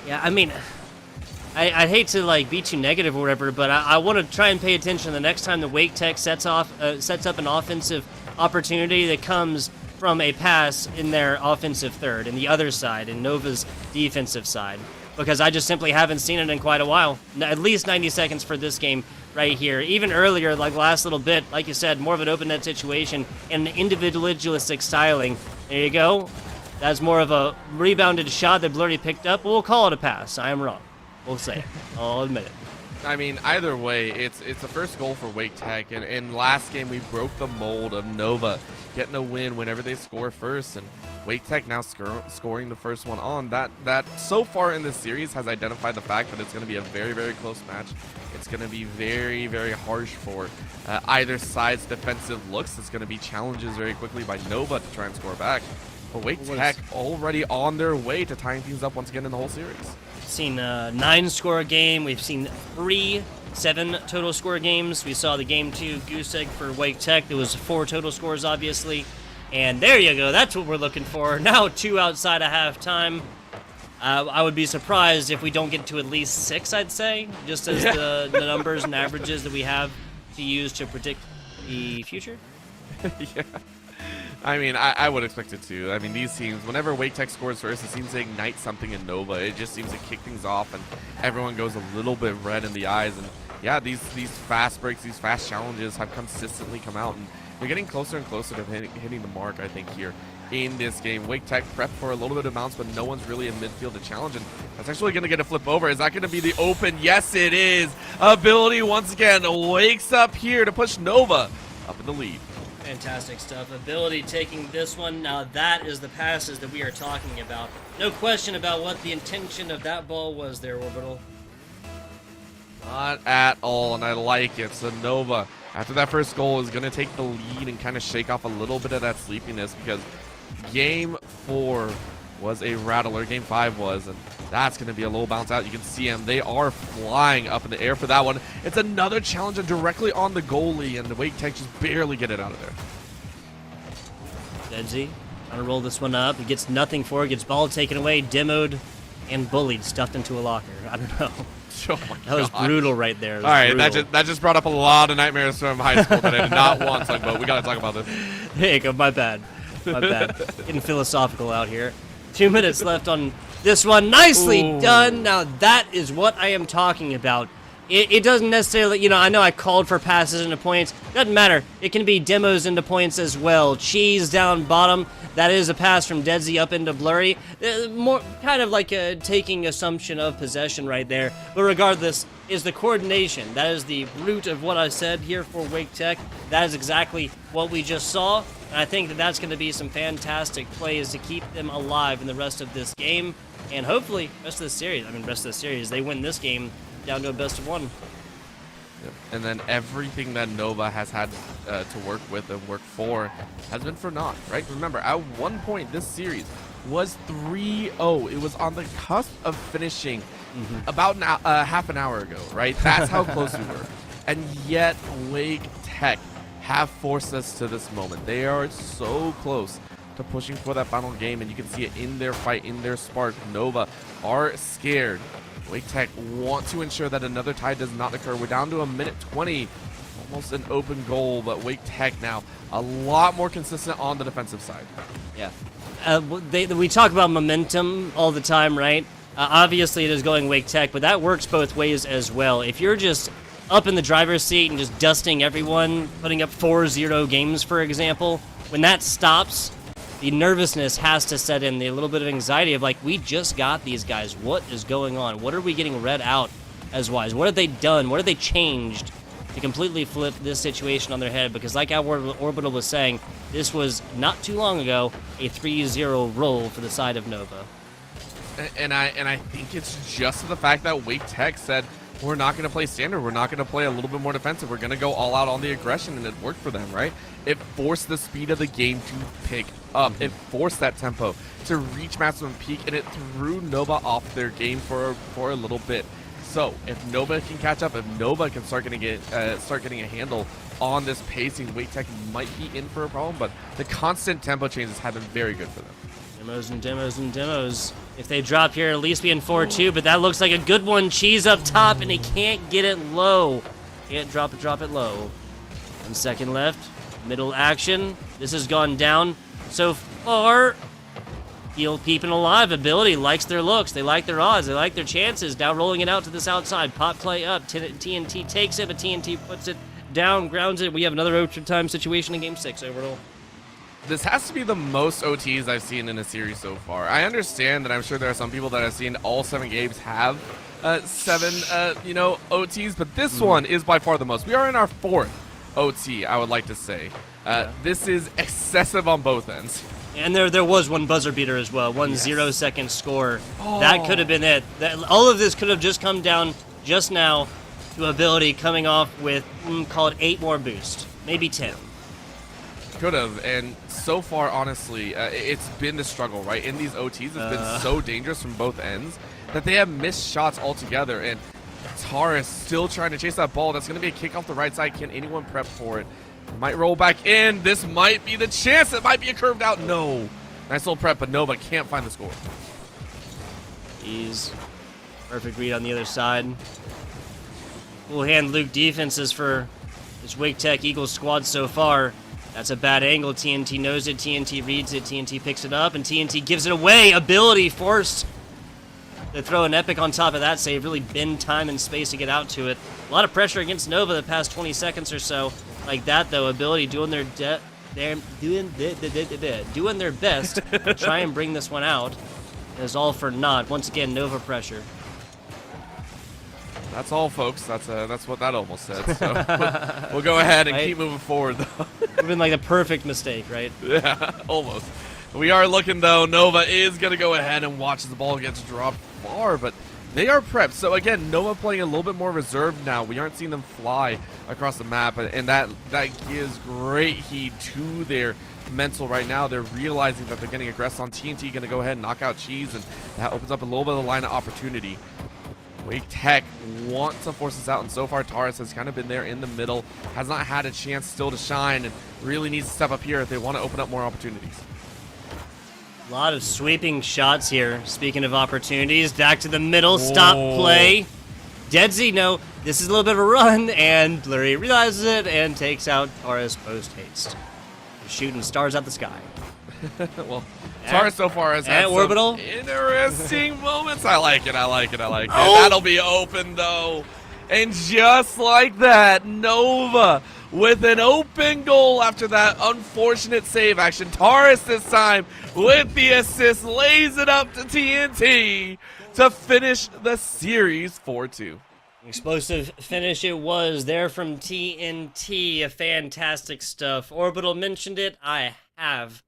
Yeah, I mean... I hate to like be too negative or whatever, but I want to try and pay attention the next time the Wake Tech sets up an offensive opportunity that comes from a pass in their offensive third, in the other side, in Nova's defensive side, because I just simply haven't seen it in quite a while. At least 90 seconds for this game right here. Even earlier, like last little bit, like you said, more of an open net situation and an individualistic styling. There you go. That's more of a rebounded shot that Blurry picked up. We'll call it a pass. I am wrong. We'll say it. I'll admit it. I mean, either way, it's the first goal for Wake Tech, and last game we broke the mold of Nova getting a win whenever they score first, and Wake Tech now scoring the first one on. That so far in this series has identified the fact that it's going to be a very, very close match. It's going to be very, very harsh for either side's defensive looks. It's going to be challenges very quickly by Nova to try and score back. But Wake Tech already on their way to tying things up once again in the whole series. We've seen a 9-score game. We've seen 3 7 total score games. We saw the Game 2 goose egg for Wake Tech. There was 4 total scores, obviously. And there you go. That's what we're looking for. Now 2 outside of halftime. I would be surprised if we don't get to at least 6, I'd say, just as the numbers and averages that we have to use to predict the future. Yeah. I mean, I would expect it to. I mean, these teams, whenever Wake Tech scores first, it seems to ignite something in Nova. It just seems to kick things off, and everyone goes a little bit red in the eyes. And yeah, these fast breaks, these fast challenges have consistently come out, and they're getting closer and closer to hitting the mark, I think, here in this game. Wake Tech prepped for a little bit of bounce, but no one's really in midfield to challenge, and that's actually going to get a flip over. Is that going to be the open? Yes, it is. Ability, once again, wakes up here to push Nova up in the lead. Fantastic stuff. Ability taking this one. Now that is the passes that we are talking about. No question about what the intention of that ball was there, Orbital. Not at all, and I like it. So Nova, after that first goal, is going to take the lead and kind of shake off a little bit of that sleepiness, because Game 4 was a rattler. Game 5 was, and that's going to be a little bounce out. You can see them. They are flying up in the air for that one. It's another challenger directly on the goalie, and the Wake Tech just barely get it out of there. Denzi trying to roll this one up. He gets nothing for it. Gets ball taken away, demoed, and bullied, stuffed into a locker. I don't know. Oh my that was brutal right there. All right, that just brought up a lot of nightmares from high school that I did not want to talk about. We got to talk about this. Hey, my bad. My bad. Getting philosophical out here. 2 minutes left on this one. Nicely done. Now that is what I am talking about. It doesn't necessarily, you know, I know I called for passes into points. Doesn't matter. It can be demos into points as well. Cheese down bottom. That is a pass from Deadzy up into Blurry. More kind of like a taking assumption of possession right there. But regardless, is the coordination. That is the root of what I said here for Wake Tech. That is exactly what we just saw. And I think that that's going to be some fantastic plays to keep them alive in the rest of this game. And hopefully, rest of the series, they win this game down to a best of 1. Yep. And then everything that Nova has had to work with and work for has been for naught, right? Remember, at one point, this series was 3-0. It was on the cusp of finishing about half an hour ago, right? That's how close we were. And yet, Wake Tech have forced us to this moment. They are so close to pushing for that final game, and you can see it in their fight, in their spark. Nova are scared. Wake Tech want to ensure that another tie does not occur. We're down to a minute 20, almost an open goal, but Wake Tech now a lot more consistent on the defensive side. Yeah. We talk about momentum all the time, right? Obviously, it is going Wake Tech, but that works both ways as well. If you're just up in the driver's seat and just dusting everyone, putting up 4-0 games, for example, when that stops, the nervousness has to set in, the little bit of anxiety of like, we just got these guys. What is going on? What are we getting read out as wise? What have they done? What have they changed to completely flip this situation on their head? Because like our Orbital was saying, this was not too long ago a 3-0 roll for the side of Nova. And I think it's just the fact that Wake Tech said, we're not going to play standard. We're not going to play a little bit more defensive. We're going to go all out on the aggression, and it worked for them, right? It forced the speed of the game to pick up. It forced that tempo to reach maximum peak, and it threw Nova off their game for a little bit. So if Nova can catch up, if Nova can start getting a handle on this pacing, Wake Tech might be in for a problem. But the constant tempo changes have been very good for them. Demos and demos and demos. If they drop here, at least be in 4-2, but that looks like a good one. Cheese up top, and he can't get it low. Can't drop it low. 1 second left. Middle action. This has gone down so far. Heel keeping alive. Ability likes their looks. They like their odds. They like their chances. Now rolling it out to this outside. Pop play up. TNT takes it, but TNT puts it down, grounds it. We have another overtime situation in Game 6 overall. This has to be the most OTs I've seen in a series so far. I understand that I'm sure there are some people that have seen all 7 games have 7, OTs, but this one is by far the most. We are in our 4th OT, I would like to say. This is excessive on both ends. And there was one buzzer beater as well, 0-second score. That could have been it. All of this could have just come down just now to Ability coming off with, call it 8 more boost, maybe 10. Could have, and so far, honestly, it's been the struggle, right? In these OTs, it's been so dangerous from both ends that they have missed shots altogether, and Taurus still trying to chase that ball. That's going to be a kick off the right side. Can anyone prep for it? Might roll back in. This might be the chance. It might be a curved out. No. Nice little prep, but Nova can't find the score. He's perfect read on the other side. Full hand Luke defenses for this Wake Tech Eagles squad so far. That's a bad angle. TNT knows it. TNT reads it. TNT picks it up, and TNT gives it away. Ability forced to throw an epic on top of that save. Really bend time and space to get out to it. A lot of pressure against Nova the past 20 seconds or so. Like that, though. Ability doing their best to try and bring this one out. It is all for naught. Once again, Nova pressure. That's all, folks. That's what that almost said. So we'll go ahead and keep moving forward, though. It's been like a perfect mistake, right? Yeah, almost. We are looking, though. Nova is going to go ahead and watch as the ball gets dropped far, but they are prepped. So, again, Nova playing a little bit more reserved now. We aren't seeing them fly across the map, and that gives great heed to their mental right now. They're realizing that they're getting aggressive on TNT, going to go ahead and knock out Cheese, and that opens up a little bit of the line of opportunity. Wake Tech want to force this out, and so far Taurus has kind of been there in the middle, has not had a chance still to shine, and really needs to step up here if they want to open up more opportunities. A lot of sweeping shots here. Speaking of opportunities, back to the middle, stop play. Deadzy, no, this is a little bit of a run, and Blurry realizes it and takes out Taurus post-haste. Shooting stars out the sky. Well, Taurus so far has had some Orbital. interesting moments. I like it. Oh. That'll be open though. And just like that, Nova with an open goal after that unfortunate save action. Taurus this time with the assist lays it up to TNT to finish the series 4-2. Explosive finish it was there from TNT. Fantastic stuff. Orbital mentioned it. I have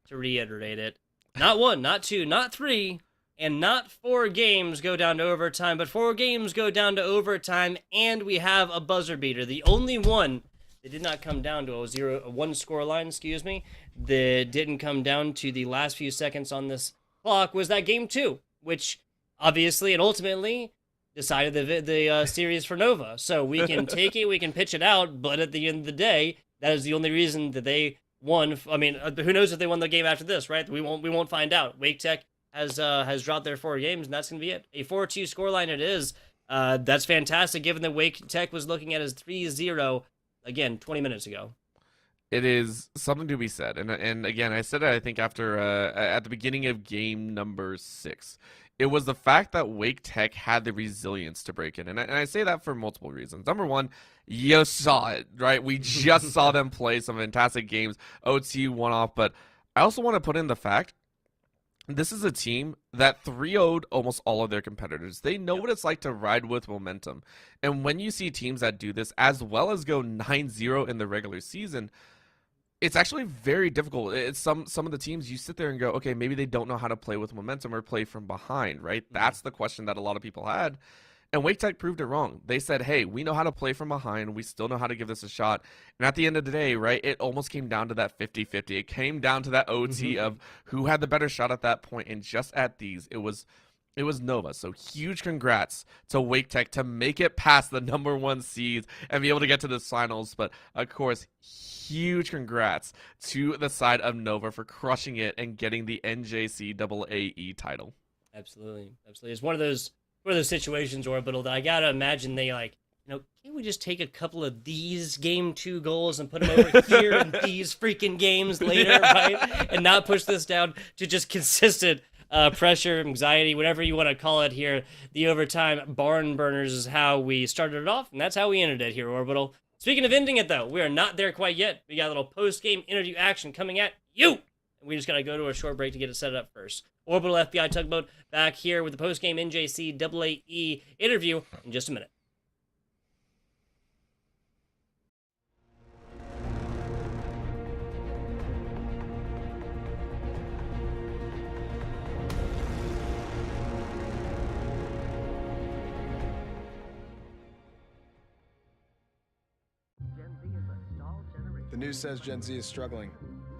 to reiterate it. Not 1, not 2, not 3, and not 4 games go down to overtime, but 4 games go down to overtime, and we have a buzzer beater. The only one that did not come down to a 1 score line, that didn't come down to the last few seconds on this clock was that game 2, which obviously and ultimately decided the series for Nova. So we can take it, we can pitch it out, but at the end of the day, that is the only reason that they won. I mean, who knows if they won the game after this, right? We won't find out. Wake Tech has dropped their 4 games, and that's gonna be it. A 4-2 scoreline it is. That's fantastic, given that Wake Tech was looking at as 3-0 again 20 minutes ago. It is something to be said, and again, I said it, I think after at the beginning of game number 6. It was the fact that Wake Tech had the resilience to break in. And I say that for multiple reasons. Number one, you saw it, right? We just saw them play some fantastic games. OT one-off. But I also want to put in the fact, this is a team that 3-0'd almost all of their competitors. They know what it's like to ride with momentum. And when you see teams that do this, as well as go 9-0 in the regular season, it's actually very difficult. It's some of the teams, you sit there and go, okay, maybe they don't know how to play with momentum or play from behind, right? That's the question that a lot of people had. And Wake Tech proved it wrong. They said, hey, we know how to play from behind. We still know how to give this a shot. And at the end of the day, right, it almost came down to that 50-50. It came down to that OT of who had the better shot at that point. And just at these, it was Nova. So huge congrats to Wake Tech to make it past the number 1 seeds and be able to get to the finals. But of course, huge congrats to the side of Nova for crushing it and getting the NJCAAE title. Absolutely. It's one of those situations, Orbital, that I gotta imagine they can't we just take a couple of these game 2 goals and put them over here in these freaking games later, right? And not push this down to just consistent pressure, anxiety, whatever you want to call it here. The overtime barn burners is how we started it off, and that's how we ended it here, Orbital. Speaking of ending it, though, we are not there quite yet. We got a little post-game interview action coming at you. We just got to go to a short break to get it set up first. Orbital FBI Tugboat back here with the post-game NJCAAE interview in just a minute. The news says Gen Z is struggling.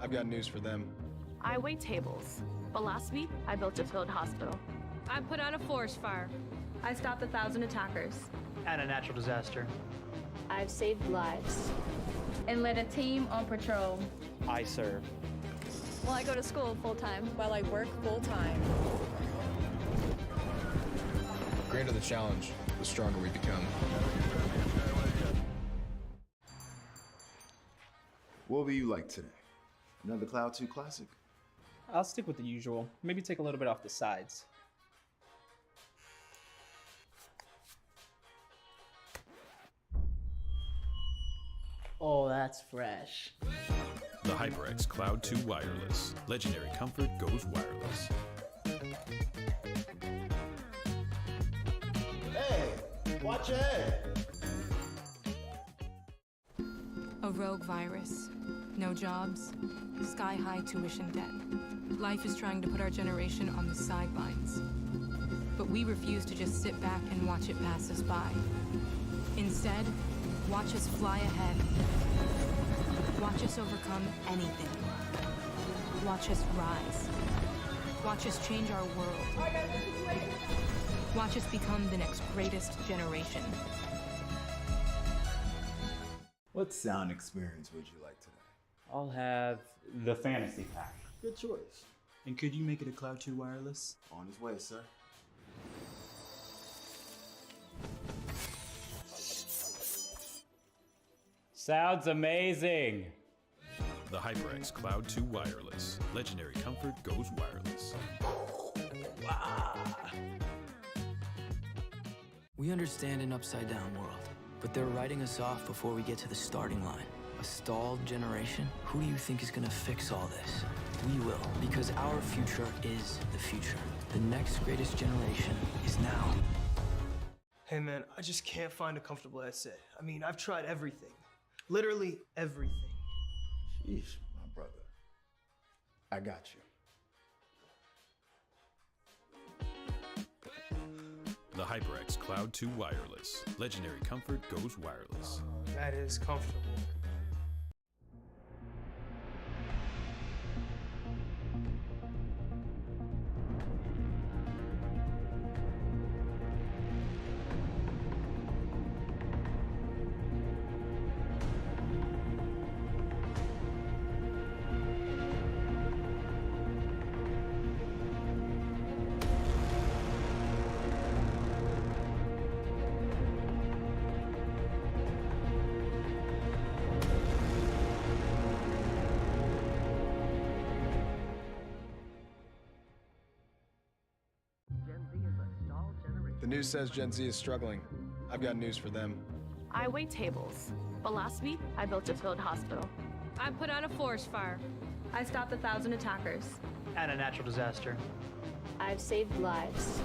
I've got news for them. I wait tables, but last week I built a field hospital. I put out a forest fire. I stopped 1,000 attackers. And a natural disaster. I've saved lives. And led a team on patrol. I serve. Well, I go to school full-time. While I work full-time. The greater the challenge, the stronger we become. What will you like today? Another Cloud 2 classic? I'll stick with the usual. Maybe take a little bit off the sides. Oh, that's fresh. The HyperX Cloud 2 Wireless. Legendary comfort goes wireless. Hey, watch your head. A rogue virus. No jobs. Sky-high tuition debt. Life is trying to put our generation on the sidelines. But we refuse to just sit back and watch it pass us by. Instead, watch us fly ahead. Watch us overcome anything. Watch us rise. Watch us change our world. Watch us become the next greatest generation. What sound experience would you like today? I'll have the fantasy pack. Good choice. And could you make it a Cloud 2 wireless? On his way, sir. Sounds amazing. The HyperX Cloud 2 Wireless. Legendary comfort goes wireless. We understand an upside-down world, but they're writing us off before we get to the starting line. A stalled generation? Who do you think is gonna fix all this? We will, because our future is the future. The next greatest generation is now. Hey man, I just can't find a comfortable headset. I mean, I've tried everything. Literally everything. Sheesh, my brother. I got you. The HyperX Cloud 2 Wireless. Legendary comfort goes wireless. That is comfortable. The news says Gen Z is struggling. I've got news for them. I wait tables, but last week I built a field hospital. I put out a forest fire. I stopped 1,000 attackers. And a natural disaster. I've saved lives.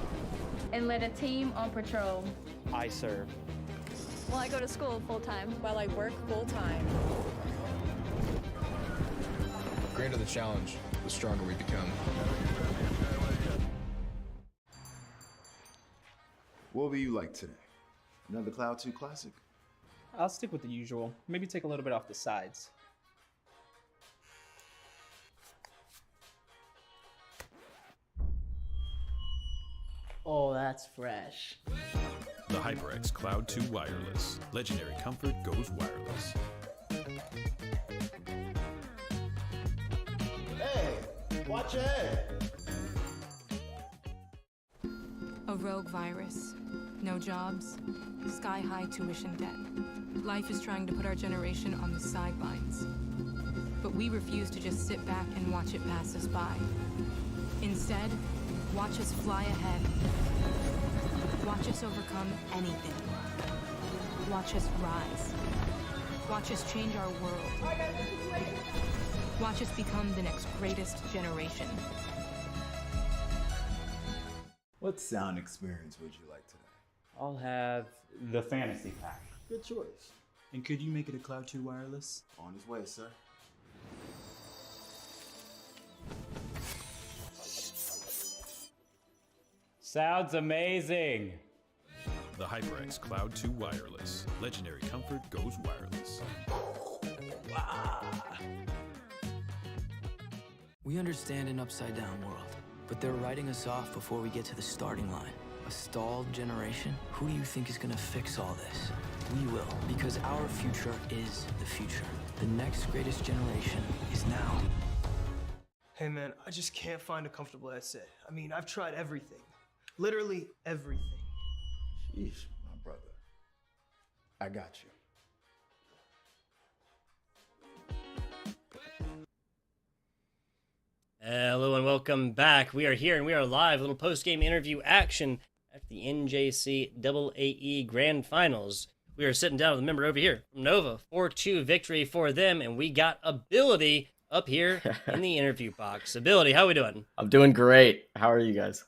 And led a team on patrol. I serve. Well, I go to school full time. While I work full time. The greater the challenge, the stronger we become. What will you like today? Another Cloud 2 classic? I'll stick with the usual. Maybe take a little bit off the sides. Oh, that's fresh. The HyperX Cloud 2 Wireless. Legendary comfort goes wireless. Hey, watch your head. A rogue virus. No jobs. Sky-high tuition debt. Life is trying to put our generation on the sidelines. But we refuse to just sit back and watch it pass us by. Instead, watch us fly ahead. Watch us overcome anything. Watch us rise. Watch us change our world. Watch us become the next greatest generation. What sound experience would you like today? I'll have the fantasy pack. Good choice. And could you make it a Cloud 2 Wireless? On his way, sir. Sounds amazing. The HyperX Cloud 2 Wireless. Legendary comfort goes wireless. We understand an upside-down world, but they're writing us off before we get to the starting line. A stalled generation? Who do you think is gonna fix all this? We will, because our future is the future. The next greatest generation is now. Hey man, I just can't find a comfortable headset. I mean, I've tried everything. Literally everything. Sheesh, my brother. I got you. Hello and welcome back. We are here and we are live. A little post-game interview action at the NJCAAE Grand Finals. We are sitting down with a member over here from Nova. 4-2 victory for them, and we got Ability up here in the interview box. Ability, how we doing? I'm doing great. How are you guys?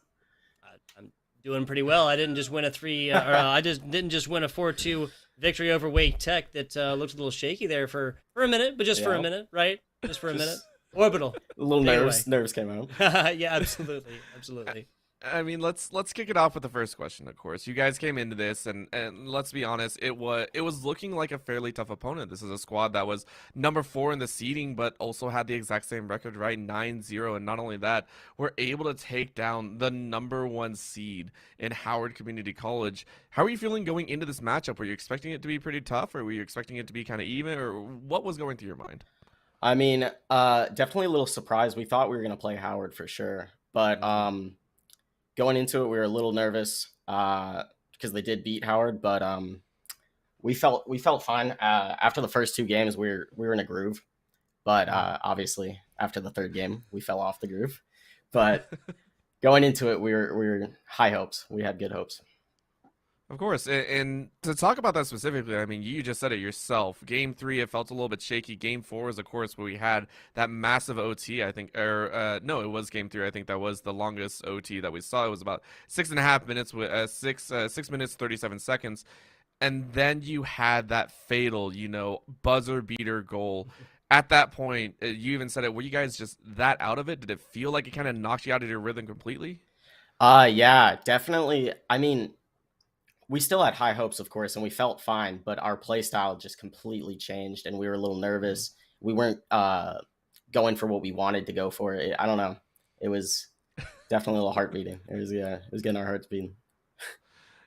I'm doing pretty well. I didn't just win a 4-2 victory over Wake Tech that looked a little shaky there for a minute, but just for a minute, right? Just for a minute. Orbital. A little nerves came out. Yeah, absolutely. I mean, let's kick it off with the first question. Of course, you guys came into this, and let's be honest, it was looking like a fairly tough opponent. This is a squad that was number 4 in the seeding, but also had the exact same record, right? 9-0, and not only that, we're able to take down the number 1 seed in Howard Community College. How are you feeling going into this matchup? Were you expecting it to be pretty tough, or were you expecting it to be kind of even, or what was going through your mind? I mean, definitely a little surprised. We thought we were going to play Howard for sure, but going into it, we were a little nervous because they did beat Howard, but we felt fine. After the first 2 games, we were in a groove. but obviously after the third game, we fell off the groove. But going into it, we were high hopes. We had good hopes. Of course, and to talk about that specifically, I mean, you just said it yourself. Game 3, it felt a little bit shaky. Game 4 is, of course, where we had that massive OT, I think, or no, it was Game 3. I think that was the longest OT that we saw. It was about 6.5 minutes with 6 minutes 37 seconds, and then you had that fatal, buzzer beater goal. At that point, you even said it. Were you guys just that out of it? Did it feel like it kind of knocked you out of your rhythm completely? Yeah, definitely. I mean, we still had high hopes, of course, and we felt fine, but our play style just completely changed, and we were a little nervous. We weren't going for what we wanted to go for. I don't know. It was definitely a little heart beating. It was getting our hearts beating.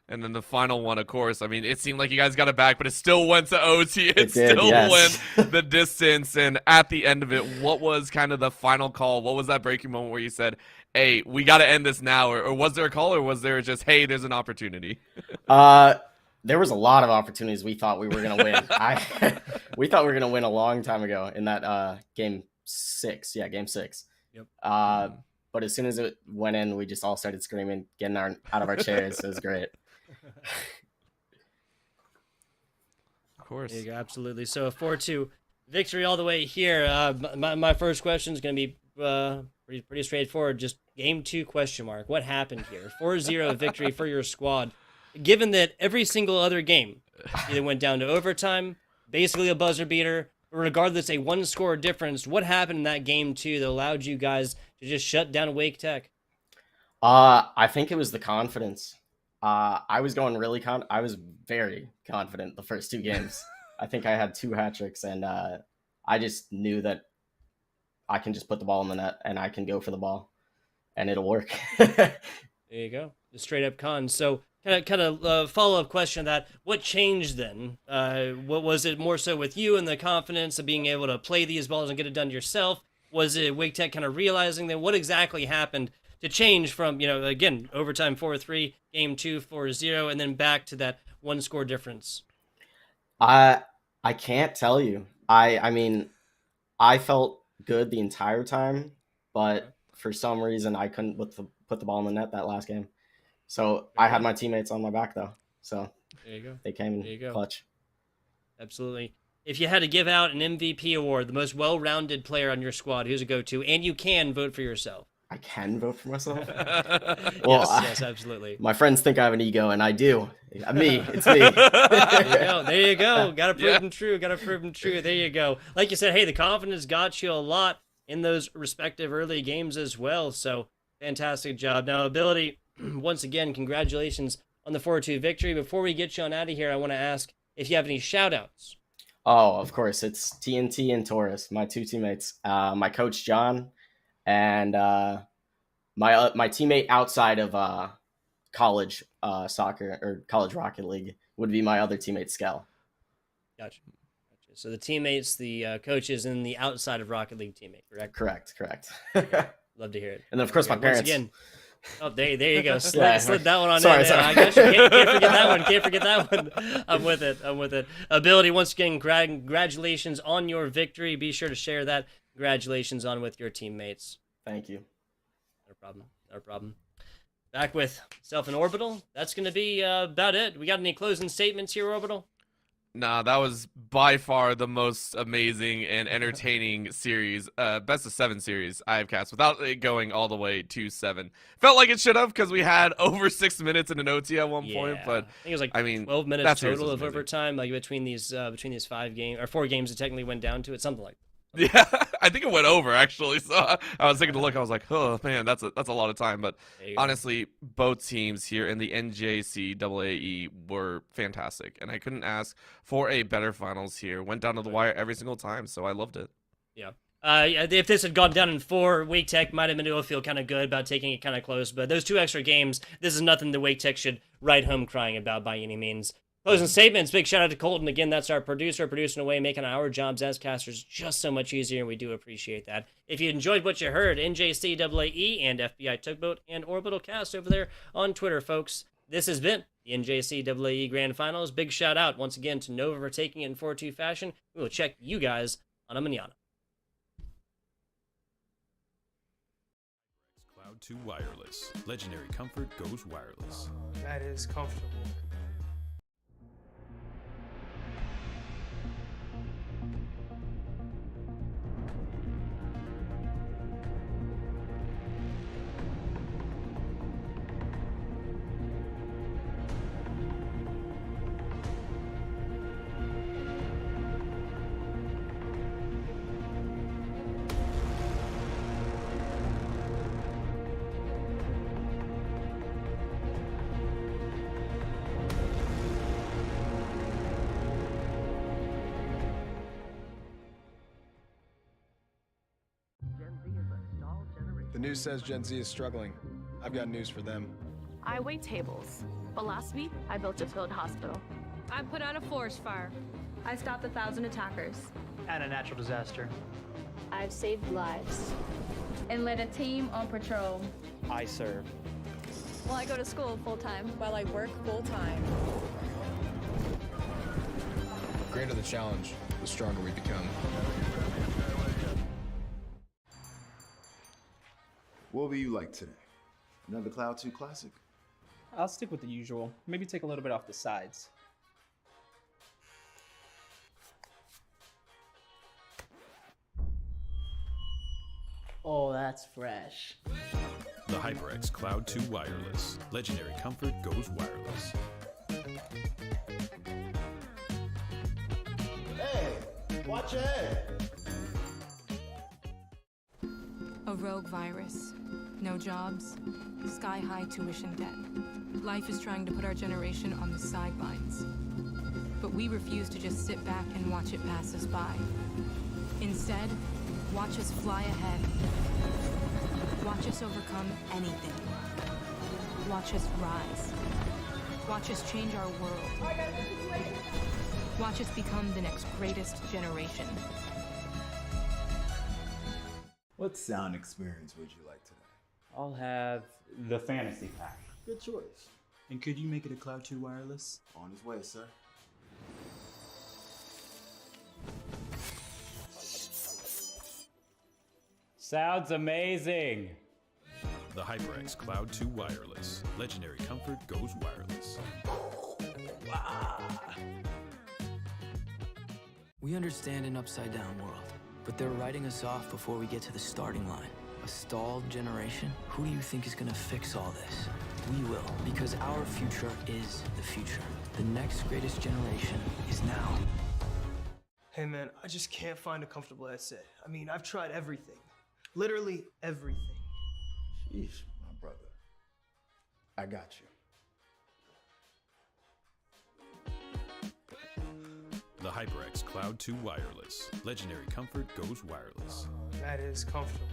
And then the final one, of course, I mean, it seemed like you guys got it back, but it still went to OT. It did, still yes. went the distance. And at the end of it, what was kind of the final call? What was that breaking moment where you said, hey, we got to end this now? Or was there a call, or was there just, hey, there's an opportunity? There was a lot of opportunities we thought we were going to win. We thought we were going to win a long time ago in that game 6. Yeah, game 6. Yep. But as soon as it went in, we just all started screaming, getting out of our chairs. It was great. Of course. There you go, absolutely. So a 4-2 victory all the way here. My first question is going to be pretty straightforward. Just game 2 question mark. What happened here? 4-0 victory for your squad. Given that every single other game either went down to overtime, basically a buzzer beater, regardless a 1-score difference, what happened in that game 2 that allowed you guys to just shut down Wake Tech? I think it was the confidence. I was going I was very confident the first 2 games. I think I had 2 hat tricks, and I just knew that I can just put the ball in the net and I can go for the ball and it'll work. There you go. The straight up con. So kind of follow-up question of that. What changed then? What was it more so with you and the confidence of being able to play these balls and get it done yourself? Was it Wake Tech kind of realizing that? What exactly happened to change from, again, overtime 4-3, game 2 4-0, and then back to that 1-score difference? I can't tell you. I mean, I felt good the entire time, but for some reason I couldn't put the ball in the net that last game. So I had my teammates on my back though. So there you go. They came in clutch. Absolutely. If you had to give out an MVP award, the most well-rounded player on your squad, who's a go-to? And you can vote for yourself. I can vote for myself? Well, yes, absolutely. My friends think I have an ego, and I do. It's me. There you go. Gotta prove them true. There you go. Like you said, hey, the confidence got you a lot in those respective early games as well. So fantastic job. Now, Ability, once again, congratulations on the 4-2 victory. Before we get you on out of here, I want to ask if you have any shout-outs. Oh, of course. It's TNT and Taurus, my 2 teammates. My coach, John, and my teammate outside of college soccer or college Rocket League would be my other teammate, Skell. Gotcha. So the teammates, the coaches, and the outside of Rocket League teammate, correct? Correct. Love to hear it. And then, of course, my parents. Again, there you go. Slid that one on sorry. I got you. Can't forget that one. I'm with it. Ability, once again, congratulations on your victory. Be sure to share that. Congratulations on with your teammates. Thank you. No problem. Back with Self and Orbital. That's going to be about it. We got any closing statements here, Orbital? Nah, that was by far the most amazing and entertaining series, best of 7 series I have cast without it going all the way to 7. Felt like it should have because we had over 6 minutes in an OT at one point, but I think it was like 12 minutes total of overtime, like between these 4 games it technically went down to it, something like that. Yeah, I think it went over actually. So I was taking a look. I was like, "Oh man, that's a lot of time." But honestly, both teams here in the NJCAAE were fantastic, and I couldn't ask for a better finals here. Went down to the wire every single time, so I loved it. Yeah. If this had gone down in 4, Wake Tech might have been able to feel kind of good about taking it kind of close. But those 2 extra games, this is nothing that Wake Tech should write home crying about by any means. Closing statements. Big shout out to Colton. Again, that's our producer, producing away, making our jobs as casters just so much easier, and we do appreciate that. If you enjoyed what you heard, NJCAAE and FBI Tugboat and Orbital Cast over there on Twitter, folks. This has been the NJCAAE Grand Finals. Big shout out once again to Nova for taking it in 4-2 fashion. We will check you guys on a manana. Cloud 2 Wireless. Legendary comfort goes wireless. That is comfortable. The news says Gen Z is struggling. I've got news for them. I wait tables, but last week I built a field hospital. I put out a forest fire. I stopped 1,000 attackers. And a natural disaster. I've saved lives. And led a team on patrol. I serve. Well, I go to school full time. While I work full time. The greater the challenge, the stronger we become. What will you like today? Another Cloud 2 classic? I'll stick with the usual. Maybe take a little bit off the sides. Oh, that's fresh. The HyperX Cloud 2 Wireless. Legendary comfort goes wireless. Hey, watch your head. A rogue virus. No jobs. Sky-high tuition debt. Life is trying to put our generation on the sidelines. But we refuse to just sit back and watch it pass us by. Instead, watch us fly ahead. Watch us overcome anything. Watch us rise. Watch us change our world. Watch us become the next greatest generation. What sound experience would you like today? I'll have the fantasy pack. Good choice. And could you make it a Cloud 2 Wireless? On his way, sir. Sounds amazing. The HyperX Cloud 2 Wireless. Legendary comfort goes wireless. We understand an upside-down world, but they're writing us off before we get to the starting line. A stalled generation? Who do you think is gonna fix all this? We will, because our future is the future. The next greatest generation is now. Hey man, I just can't find a comfortable headset. I mean, I've tried everything. Literally everything. Sheesh, my brother. I got you. The HyperX Cloud 2 Wireless. Legendary comfort goes wireless. That is comfortable.